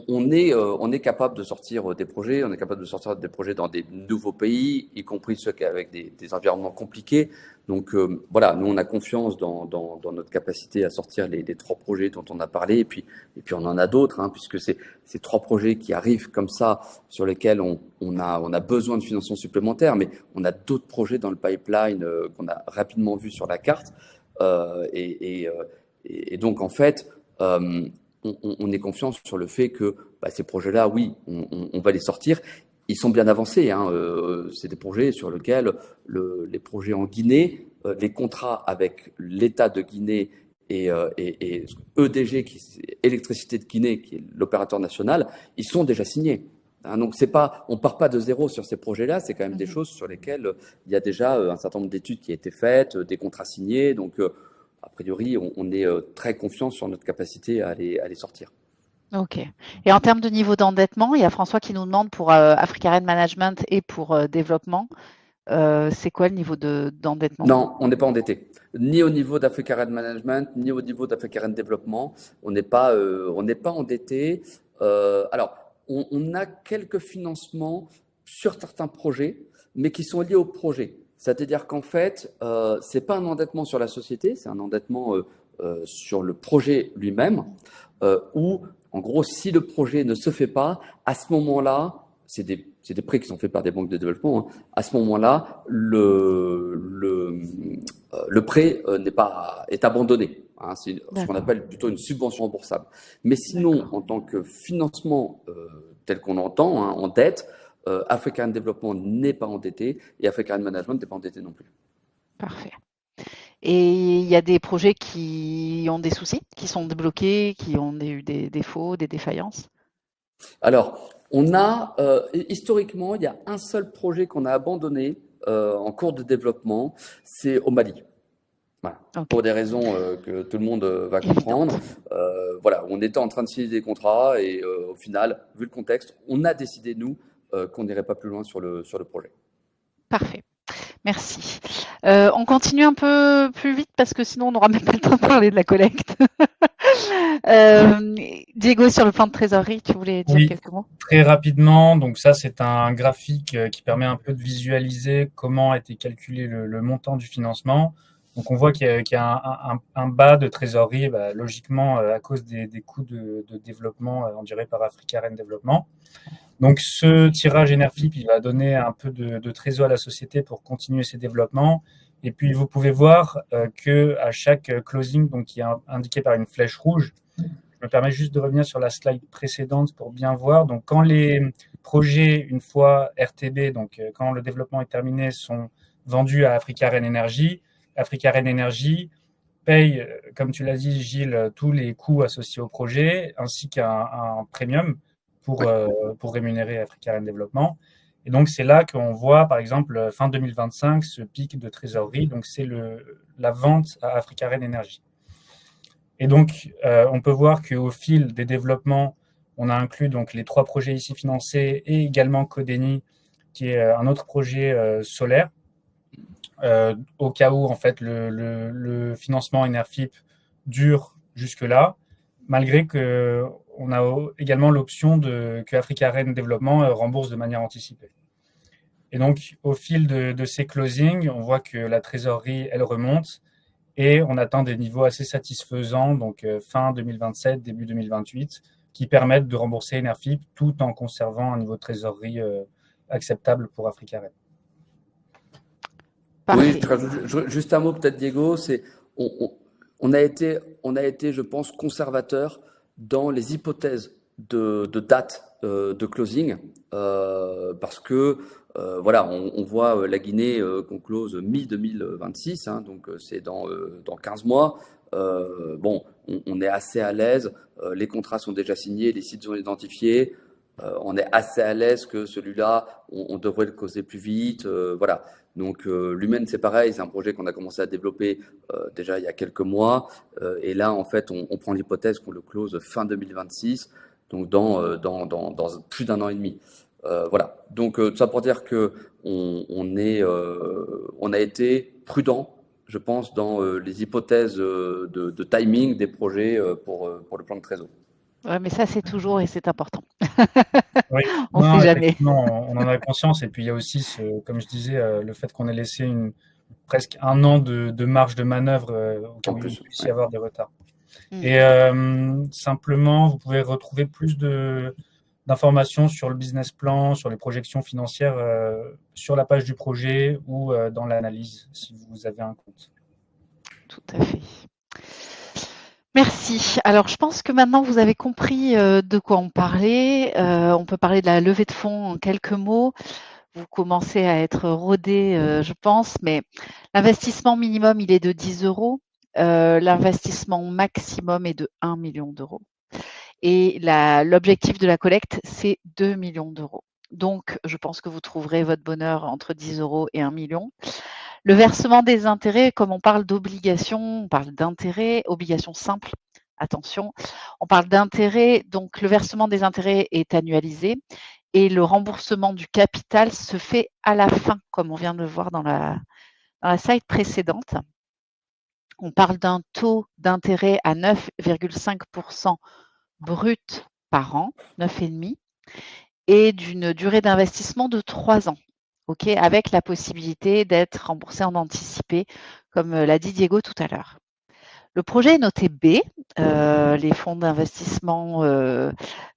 on est capable de sortir des projets, on est capable de sortir des projets dans des nouveaux pays, y compris ceux avec des environnements compliqués. Donc nous on a confiance dans notre capacité à sortir les 3 projets dont on a parlé, et puis on en a d'autres, puisque c'est ces 3 projets qui arrivent comme ça, sur lesquels on a besoin de financement supplémentaire, mais on a d'autres projets dans le pipeline qu'on a rapidement vu sur la carte, Et donc, en fait, on est confiant sur le fait que ces projets-là, oui, on va les sortir. Ils sont bien avancés. C'est des projets sur lesquels les projets en Guinée, les contrats avec l'État de Guinée et EDG, Électricité de Guinée, qui est l'opérateur national, ils sont déjà signés. Donc, on ne part pas de zéro sur ces projets-là. C'est quand même des choses sur lesquelles il y a déjà un certain nombre d'études qui ont été faites, des contrats signés. Donc, a priori, on est très confiant sur notre capacité à les sortir. Ok. Et en termes de niveau d'endettement, il y a François qui nous demande pour Africa Red Management et pour développement, c'est quoi le niveau d'endettement? Non, on n'est pas endetté. Ni au niveau d'Africa Red Management, ni au niveau d'Africa Red Développement. On n'est pas endetté. Alors, on a quelques financements sur certains projets, mais qui sont liés au projet. C'est-à-dire qu'en fait, c'est pas un endettement sur la société, c'est un endettement sur le projet lui-même, où, en gros, si le projet ne se fait pas, à ce moment-là, c'est des prêts qui sont faits par des banques de développement. À ce moment-là, le prêt est abandonné. C'est ce qu'on appelle plutôt une subvention remboursable. Mais sinon, en tant que financement tel qu'on l'entend, en dette, Africa Développement n'est pas endetté et Africa Management n'est pas endetté non plus. Parfait. Et il y a des projets qui ont des soucis, qui sont débloqués, qui ont eu des défauts, des défaillances? Alors, historiquement, il y a un seul projet qu'on a abandonné en cours de développement, c'est au Mali. Voilà. Okay. Pour des raisons que tout le monde va comprendre. Voilà, on était en train de signer des contrats et au final, vu le contexte, on a décidé, nous, qu'on n'irait pas plus loin sur le projet. Parfait. Merci. On continue un peu plus vite parce que sinon on n'aura même pas le temps de parler de la collecte. Diego, sur le plan de trésorerie, tu voulais dire quelques mots? Très rapidement. Donc ça, c'est un graphique qui permet un peu de visualiser comment a été calculé le montant du financement. Donc on voit qu'il y a un bas de trésorerie, logiquement à cause des coûts de développement endurés par Africa Red Développement. Donc ce tirage Enerfip, il va donner un peu de trésor à la société pour continuer ses développements. Et puis vous pouvez voir que à chaque closing, donc qui est indiqué par une flèche rouge, je me permets juste de revenir sur la slide précédente pour bien voir. Donc quand les projets, une fois RTB, donc quand le développement est terminé, sont vendus à Africa Red Energy, Africa Red Energy paye, comme tu l'as dit Gilles, tous les coûts associés au projet, ainsi qu'un premium pour rémunérer Africa Red Développement. Et donc, c'est là qu'on voit, par exemple, fin 2025, ce pic de trésorerie. Donc, c'est la vente à Africa Red Energy. Et donc, on peut voir qu'au fil des développements, on a inclus donc, les 3 projets ici financés et également Codeni, qui est un autre projet solaire. Au cas où, en fait, le financement Enerfip dure jusque-là, malgré que on a également l'option que Africa Red Développement rembourse de manière anticipée. Et donc, au fil de ces closings, on voit que la trésorerie, elle remonte et on atteint des niveaux assez satisfaisants, donc fin 2027, début 2028, qui permettent de rembourser Enerfip tout en conservant un niveau de trésorerie acceptable pour Africa Red. Oui, je rajoute juste un mot peut-être, Diego. On a été, je pense, conservateur dans les hypothèses de date de closing, parce que voilà, on voit la Guinée qu'on close mi-2026, donc c'est dans 15 mois. Bon, on est assez à l'aise, les contrats sont déjà signés, les sites sont identifiés, on est assez à l'aise que celui-là, on devrait le closer plus vite, voilà. Donc Lumen, c'est pareil, c'est un projet qu'on a commencé à développer déjà il y a quelques mois, et là en fait on prend l'hypothèse qu'on le close fin 2026, donc dans plus d'1 an et demi. Voilà, donc tout ça pour dire que on a été prudent, je pense, dans les hypothèses de timing des projets pour le plan de trésor. Ouais, mais ça c'est toujours et c'est important. Oui, on ne sait jamais. On en a conscience. Et puis il y a aussi, comme je disais, le fait qu'on ait laissé presque 1 an de marge de manœuvre au cas où il puisse y avoir des retards. Et simplement, vous pouvez retrouver plus d'informations sur le business plan, sur les projections financières sur la page du projet ou dans l'analyse, si vous avez un compte. Tout à fait. Merci. Alors, je pense que maintenant vous avez compris de quoi on parlait. On peut parler de la levée de fonds en quelques mots. Vous commencez à être rodé, je pense, mais l'investissement minimum, il est de 10 euros. L'investissement maximum est de 1 million d'euros. Et l'objectif de la collecte, c'est 2 millions d'euros. Donc, je pense que vous trouverez votre bonheur entre 10 euros et 1 million. Le versement des intérêts, comme on parle d'obligations, on parle d'intérêts, obligations simples, attention, on parle d'intérêts, donc le versement des intérêts est annualisé et le remboursement du capital se fait à la fin, comme on vient de le voir dans la slide précédente. On parle d'un taux d'intérêt à 9,5% brut par an, 9,5, et d'une durée d'investissement de 3 ans. Okay, avec la possibilité d'être remboursé en anticipé, comme l'a dit Diego tout à l'heure. Le projet est noté B. Les fonds d'investissement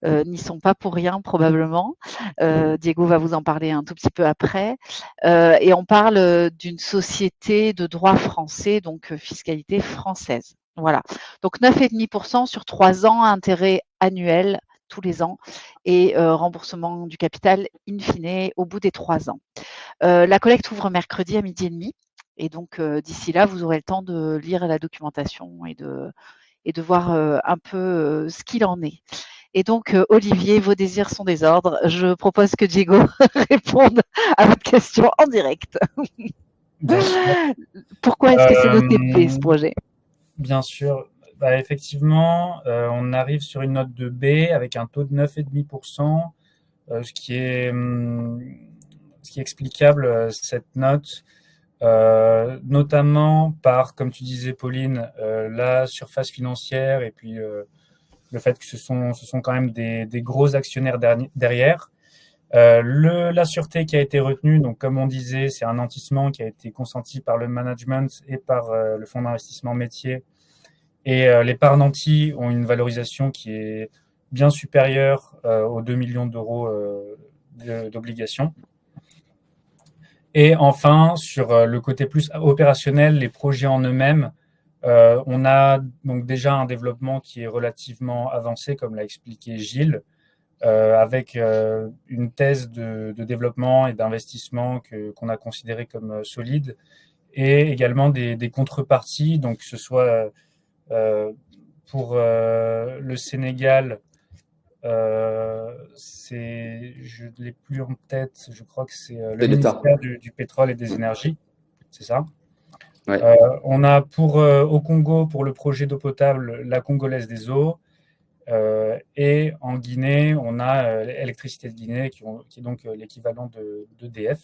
n'y sont pas pour rien probablement. Diego va vous en parler un tout petit peu après. Et on parle d'une société de droit français, donc fiscalité française. Voilà. Donc 9,5% sur 3 ans, intérêt annuel tous les ans et remboursement du capital in fine au bout des 3 ans. La collecte ouvre mercredi à 12h30 et donc d'ici là, vous aurez le temps de lire la documentation et de voir un peu ce qu'il en est. Et donc, Olivier, vos désirs sont des ordres. Je propose que Diego réponde à votre question en direct. Bien sûr. Pourquoi est-ce que c'est noté B, ce projet? Bien sûr. Bah, effectivement, on arrive sur une note de B avec un taux de 9,5%, ce qui est explicable, cette note, notamment par, comme tu disais, Pauline, la surface financière et puis le fait que ce sont quand même des gros actionnaires derrière. La sûreté qui a été retenue, donc comme on disait, c'est un nantissement qui a été consenti par le management et par le fonds d'investissement métier. Et les parts nantis ont une valorisation qui est bien supérieure aux 2 millions d'euros d'obligations. Et enfin, sur le côté plus opérationnel, les projets en eux-mêmes, on a donc déjà un développement qui est relativement avancé, comme l'a expliqué Gilles, avec une thèse de développement et d'investissement qu'on a considéré comme solide, et également des contreparties, donc que ce soit pour le Sénégal, je ne l'ai plus en tête, je crois que c'est le ministère du pétrole et des énergies, c'est ça. Ouais. On a au Congo, pour le projet d'eau potable, la Congolaise des eaux. Et en Guinée, on a l'électricité de Guinée, qui est donc l'équivalent d'EDF,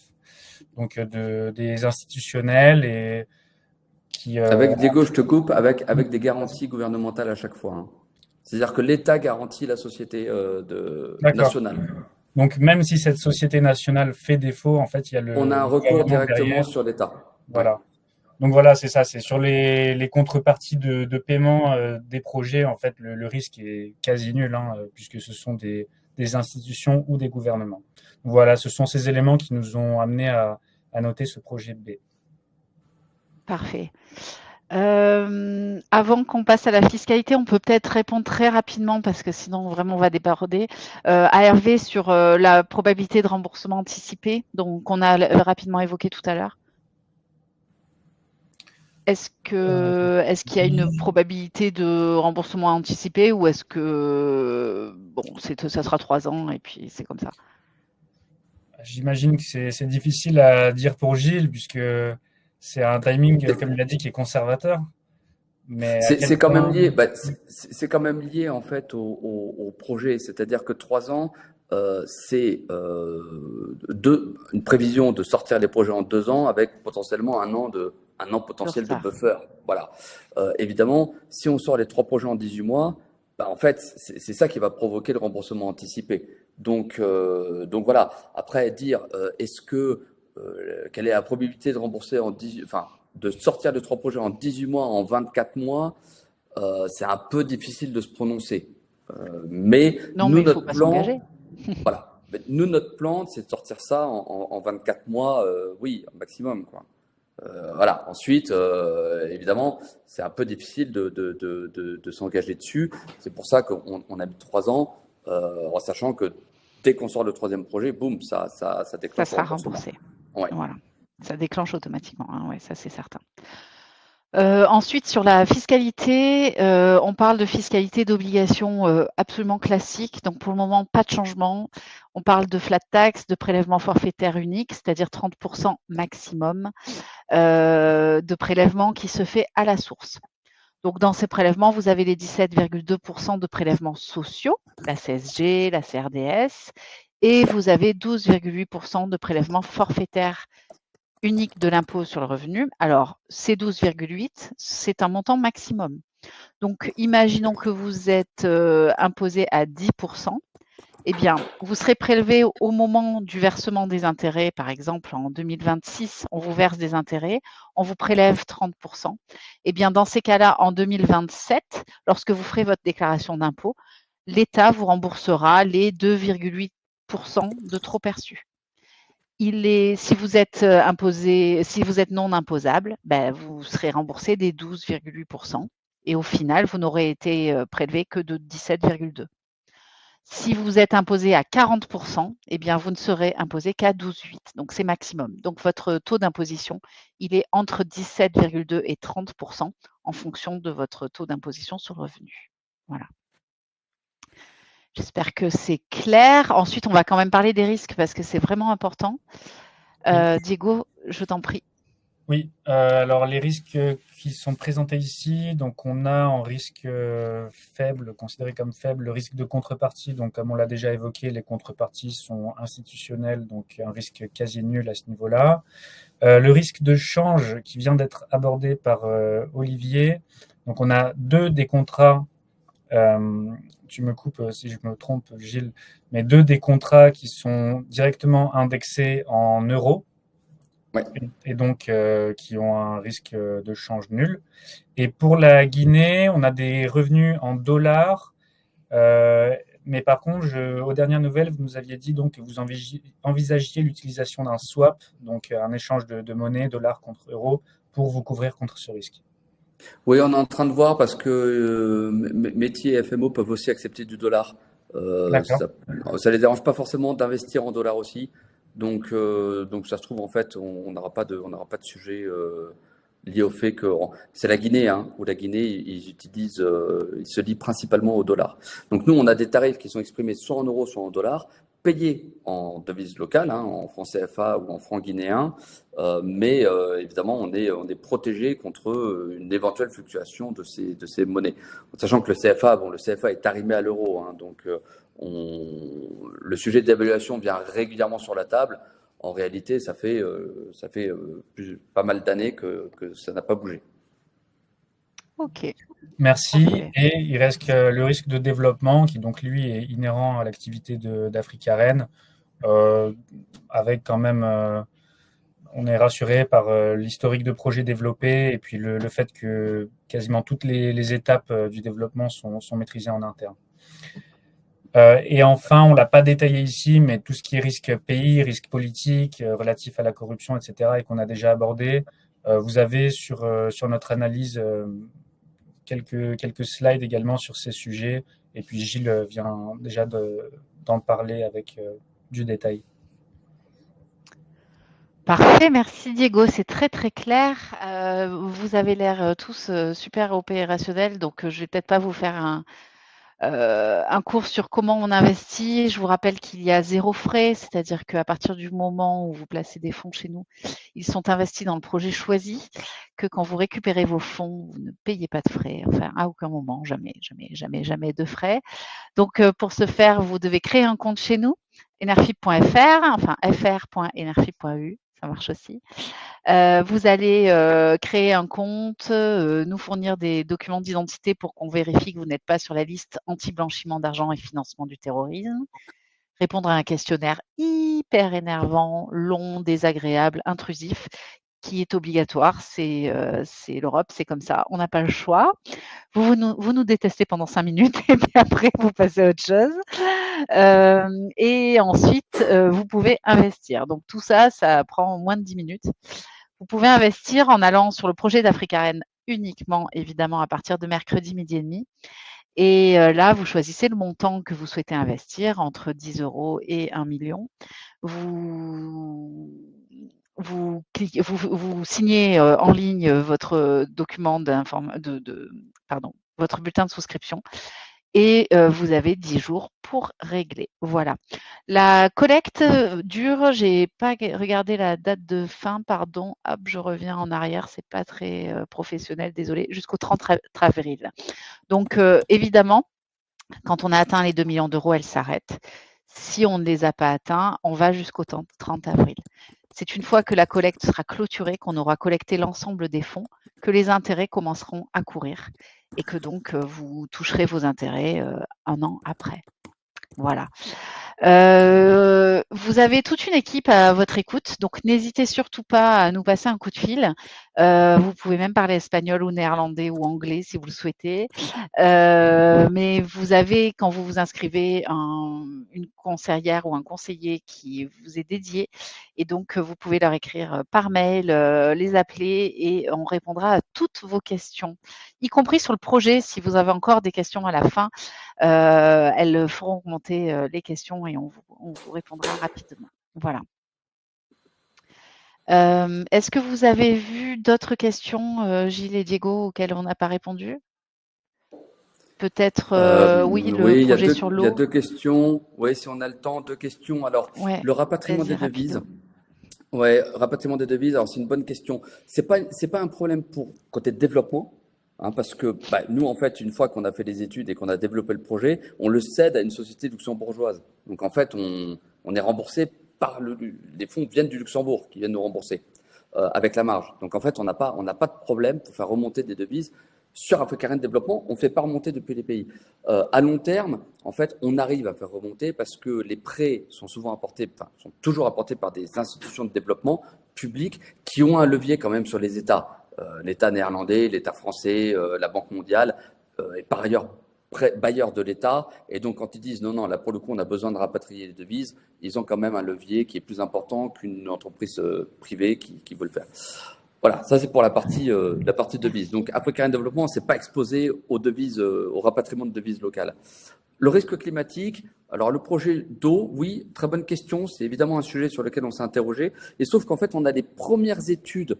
donc des institutionnels et qui. Avec Diego, je te coupe, avec des garanties gouvernementales à chaque fois. Hein. C'est-à-dire que l'État garantit la société nationale. Donc même si cette société nationale fait défaut, en fait, il y a on a un recours directement derrière. Sur l'État. Voilà. Ouais. Donc voilà, c'est ça. C'est sur les contreparties de paiement des projets, en fait, le risque est quasi nul, hein, puisque ce sont des institutions ou des gouvernements. Donc voilà, ce sont ces éléments qui nous ont amenés à noter ce projet B. Parfait. Avant qu'on passe à la fiscalité, on peut peut-être répondre très rapidement parce que sinon vraiment on va déborder. À Hervé sur la probabilité de remboursement anticipé, donc on a rapidement évoqué tout à l'heure. Est-ce qu'il y a une probabilité de remboursement anticipé ou est-ce que bon, ça sera 3 ans et puis c'est comme ça? J'imagine que c'est difficile à dire pour Gilles puisque c'est un timing, comme il a dit, qui est conservateur. Mais c'est quand même lié. C'est quand même lié en fait au projet. C'est-à-dire que 3 ans, c'est une prévision de sortir les projets en 2 ans avec potentiellement un an potentiel de buffer. Voilà. Évidemment, si on sort les 3 projets en 18 mois, en fait, c'est ça qui va provoquer le remboursement anticipé. Donc voilà. Après, dire quelle est la probabilité de rembourser de sortir de 3 projets en 18 mois, en 24 mois, c'est un peu difficile de se prononcer. Mais notre plan, voilà. Nous, notre plan, c'est de sortir ça en 24 mois, oui, maximum, quoi. Voilà. Ensuite, évidemment, c'est un peu difficile de s'engager dessus. C'est pour ça qu'on a mis 3 ans, en sachant que dès qu'on sort le 3e projet, boum, ça Ça déclenche le sera remboursement. remboursé. Ouais. Voilà. Ça déclenche automatiquement, hein, ouais, ça c'est certain. Ensuite, sur la fiscalité, on parle de fiscalité d'obligation absolument classique. Donc pour le moment, pas de changement. On parle de flat tax, de prélèvement forfaitaire unique, c'est-à-dire 30% maximum de prélèvement qui se fait à la source. Donc dans ces prélèvements, vous avez les 17,2% de prélèvements sociaux, la CSG, la CRDS, et vous avez 12,8% de prélèvements forfaitaires unique de l'impôt sur le revenu. Alors, ces 12,8, c'est un montant maximum. Donc, imaginons que vous êtes imposé à 10%. Eh bien, vous serez prélevé au moment du versement des intérêts. Par exemple, en 2026, on vous verse des intérêts, on vous prélève 30%. Eh bien, dans ces cas-là, en 2027, lorsque vous ferez votre déclaration d'impôt, l'État vous remboursera les 2,8% de trop perçus. Si vous êtes imposé, si vous êtes non imposable, ben, vous serez remboursé des 12,8%. Et au final, vous n'aurez été prélevé que de 17,2. Si vous êtes imposé à 40%, eh bien, vous ne serez imposé qu'à 12,8. Donc, c'est maximum. Donc, votre taux d'imposition, il est entre 17,2 et 30% en fonction de votre taux d'imposition sur le revenu. Voilà. J'espère que c'est clair. Ensuite, on va quand même parler des risques parce que c'est vraiment important. Diego, je t'en prie. Oui, alors les risques qui sont présentés ici, donc on a en risque faible, considéré comme faible, le risque de contrepartie. Donc comme on l'a déjà évoqué, les contreparties sont institutionnelles, donc un risque quasi nul à ce niveau-là. Le risque de change qui vient d'être abordé par Olivier. Donc on a 2 des contrats, tu me coupes si je me trompe Gilles, mais 2 des contrats qui sont directement indexés en euros. Ouais. Et donc qui ont un risque de change nul. Et pour la Guinée, on a des revenus en dollars, mais par contre, aux dernières nouvelles, vous nous aviez dit donc que vous envisagiez l'utilisation d'un swap, donc un échange de monnaie, dollars contre euros, pour vous couvrir contre ce risque. Oui, on est en train de voir parce que métier et FMO peuvent aussi accepter du dollar. D'accord. Ça les dérange pas forcément d'investir en dollars aussi. Donc ça se trouve en fait, on n'aura pas de sujet lié au fait que c'est la Guinée, hein, où la Guinée ils se lient principalement au dollar. Donc nous, on a des tarifs qui sont exprimés soit en euros, soit en dollars, payés en devise locale, hein, en franc CFA ou en franc guinéen. Mais évidemment, on est protégé contre une éventuelle fluctuation de ces monnaies. Sachant que le CFA est arrimé à l'euro, hein, donc le sujet d'évaluation vient régulièrement sur la table. En réalité, ça fait pas mal d'années que ça n'a pas bougé. Ok. Merci. Parfait. Et il reste le risque de développement qui donc lui est inhérent à l'activité d'Africa-Rennes, avec quand même on est rassuré par l'historique de projets développés et puis le fait que quasiment toutes les étapes du développement sont maîtrisées en interne. Et enfin, on ne l'a pas détaillé ici, mais tout ce qui est risque pays, risque politique, relatif à la corruption, etc., et qu'on a déjà abordé, vous avez sur notre analyse quelques slides également sur ces sujets. Et puis Gilles vient déjà d'en parler avec du détail. Parfait, merci Diego, c'est très très clair. Vous avez l'air tous super opérationnels, donc je vais peut-être pas vous faire un cours sur comment on investit. Je vous rappelle qu'il y a 0 frais, c'est-à-dire qu'à partir du moment où vous placez des fonds chez nous, ils sont investis dans le projet choisi, que quand vous récupérez vos fonds, vous ne payez pas de frais, enfin à aucun moment, jamais, jamais, jamais, jamais de frais. Donc pour ce faire, vous devez créer un compte chez nous, enerfip.fr, enfin fr.enerfip.eu, ça marche aussi. Vous allez créer un compte, nous fournir des documents d'identité pour qu'on vérifie que vous n'êtes pas sur la liste anti-blanchiment d'argent et financement du terrorisme. Répondre à un questionnaire hyper énervant, long, désagréable, intrusif, qui est obligatoire. C'est l'Europe, c'est comme ça. On n'a pas le choix. Vous nous détestez pendant 5 minutes et puis après, vous passez à autre chose. Et ensuite, vous pouvez investir. Donc tout ça, ça prend moins de 10 minutes. Vous pouvez investir en allant sur le projet d'Africarène uniquement, évidemment, à partir de mercredi midi et demi. Et là, vous choisissez le montant que vous souhaitez investir entre 10 € et 1 million. Vous signez en ligne votre document votre bulletin de souscription et vous avez 10 jours pour régler. Voilà. La collecte dure, j'ai pas regardé la date de fin, pardon. Hop, je reviens en arrière, c'est pas très professionnel, désolé, jusqu'au 30 avril. Donc évidemment, quand on a atteint les 2 millions d'euros, elle s'arrête. Si on ne les a pas atteints, on va jusqu'au 30 avril. C'est une fois que la collecte sera clôturée, qu'on aura collecté l'ensemble des fonds, que les intérêts commenceront à courir et que donc vous toucherez vos intérêts un an après. Voilà. Vous avez toute une équipe à votre écoute, donc n'hésitez surtout pas à nous passer un coup de fil. Vous pouvez même parler espagnol ou néerlandais ou anglais si vous le souhaitez. Mais vous avez, quand vous vous inscrivez, une conseillère ou un conseiller qui vous est dédié. Et donc, vous pouvez leur écrire par mail, les appeler et on répondra à toutes vos questions, y compris sur le projet. Si vous avez encore des questions à la fin, elles feront remonter les questions et on vous répondra rapidement. Voilà. Est-ce que vous avez vu d'autres questions, Gilles et Diego, auxquelles on n'a pas répondu? Peut-être, oui, le Oui, projet sur il y a l'eau. 2 questions. Oui, si on a le temps, 2 questions. Alors, Ouais, le rapatriement vas-y, des devises. rapido. Ouais, rapatriement des devises. Alors, c'est une bonne question. C'est pas un problème pour côté développement, hein, parce que nous, en fait, une fois qu'on a fait les études et qu'on a développé le projet, on le cède à une société luxembourgeoise. Donc, en fait, on est remboursé par les fonds viennent du Luxembourg qui viennent nous rembourser avec la marge. Donc, en fait, on n'a pas de problème pour faire remonter des devises sur Africarène Développement. On ne fait pas remonter depuis les pays. À long terme, en fait, on arrive à faire remonter parce que les prêts sont sont toujours apportés par des institutions de développement publiques qui ont un levier quand même sur les États. L'État néerlandais, l'État français, la Banque mondiale, et par ailleurs bailleurs de l'État. Et donc, quand ils disent non, là, pour le coup, on a besoin de rapatrier les devises, ils ont quand même un levier qui est plus important qu'une entreprise privée qui veut le faire. Voilà, ça c'est pour la partie devises. Donc, Africarène Développement, on s'est pas exposé aux devises, au rapatriement de devises locales. Le risque climatique, alors le projet d'eau, oui, très bonne question. C'est évidemment un sujet sur lequel on s'est interrogé. Et sauf qu'en fait, on a des premières études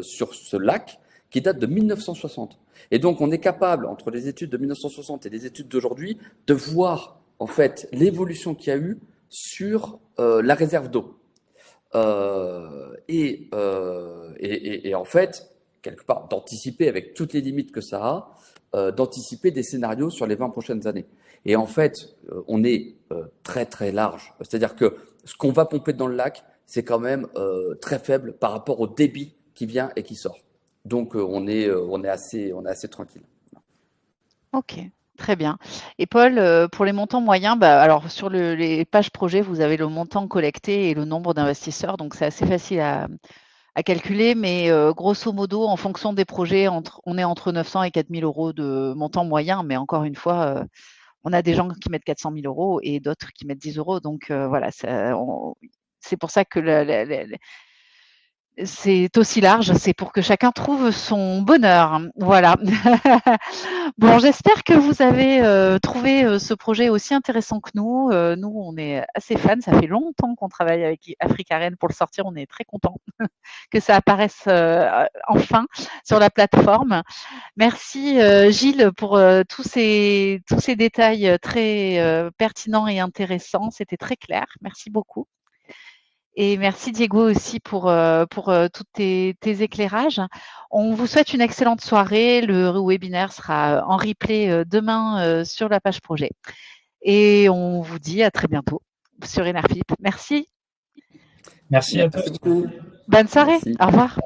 sur ce lac qui datent de 1960. Et donc, on est capable, entre les études de 1960 et les études d'aujourd'hui, de voir en fait l'évolution qu'il y a eu sur la réserve d'eau. Et en fait, quelque part, d'anticiper avec toutes les limites que ça a, d'anticiper des scénarios sur les 20 prochaines années. Et en fait, on est très très large. C'est-à-dire que ce qu'on va pomper dans le lac, c'est quand même très faible par rapport au débit qui vient et qui sort. Donc on est assez tranquille. Ok, très bien. Et Paul, pour les montants moyens, alors sur les pages projet, vous avez le montant collecté et le nombre d'investisseurs, donc c'est assez facile à calculer, mais grosso modo, en fonction des projets, on est entre 900 et 4 000 € de montant moyen, mais encore une fois, on a des gens qui mettent 400 000 € et d'autres qui mettent 10 €. Donc voilà, c'est pour ça que c'est aussi large, c'est pour que chacun trouve son bonheur. Voilà. Bon, j'espère que vous avez trouvé ce projet aussi intéressant que nous. Nous, on est assez fans. Ça fait longtemps qu'on travaille avec Africarène pour le sortir. On est très contents que ça apparaisse enfin sur la plateforme. Merci Gilles pour tous ces détails très pertinents et intéressants. C'était très clair. Merci beaucoup. Et merci Diego aussi pour tous tes éclairages. On vous souhaite une excellente soirée. Le webinaire sera en replay demain sur la page projet. Et on vous dit à très bientôt sur Enerfip. Merci. Merci à tous. Merci beaucoup. Bonne soirée. Merci. Au revoir.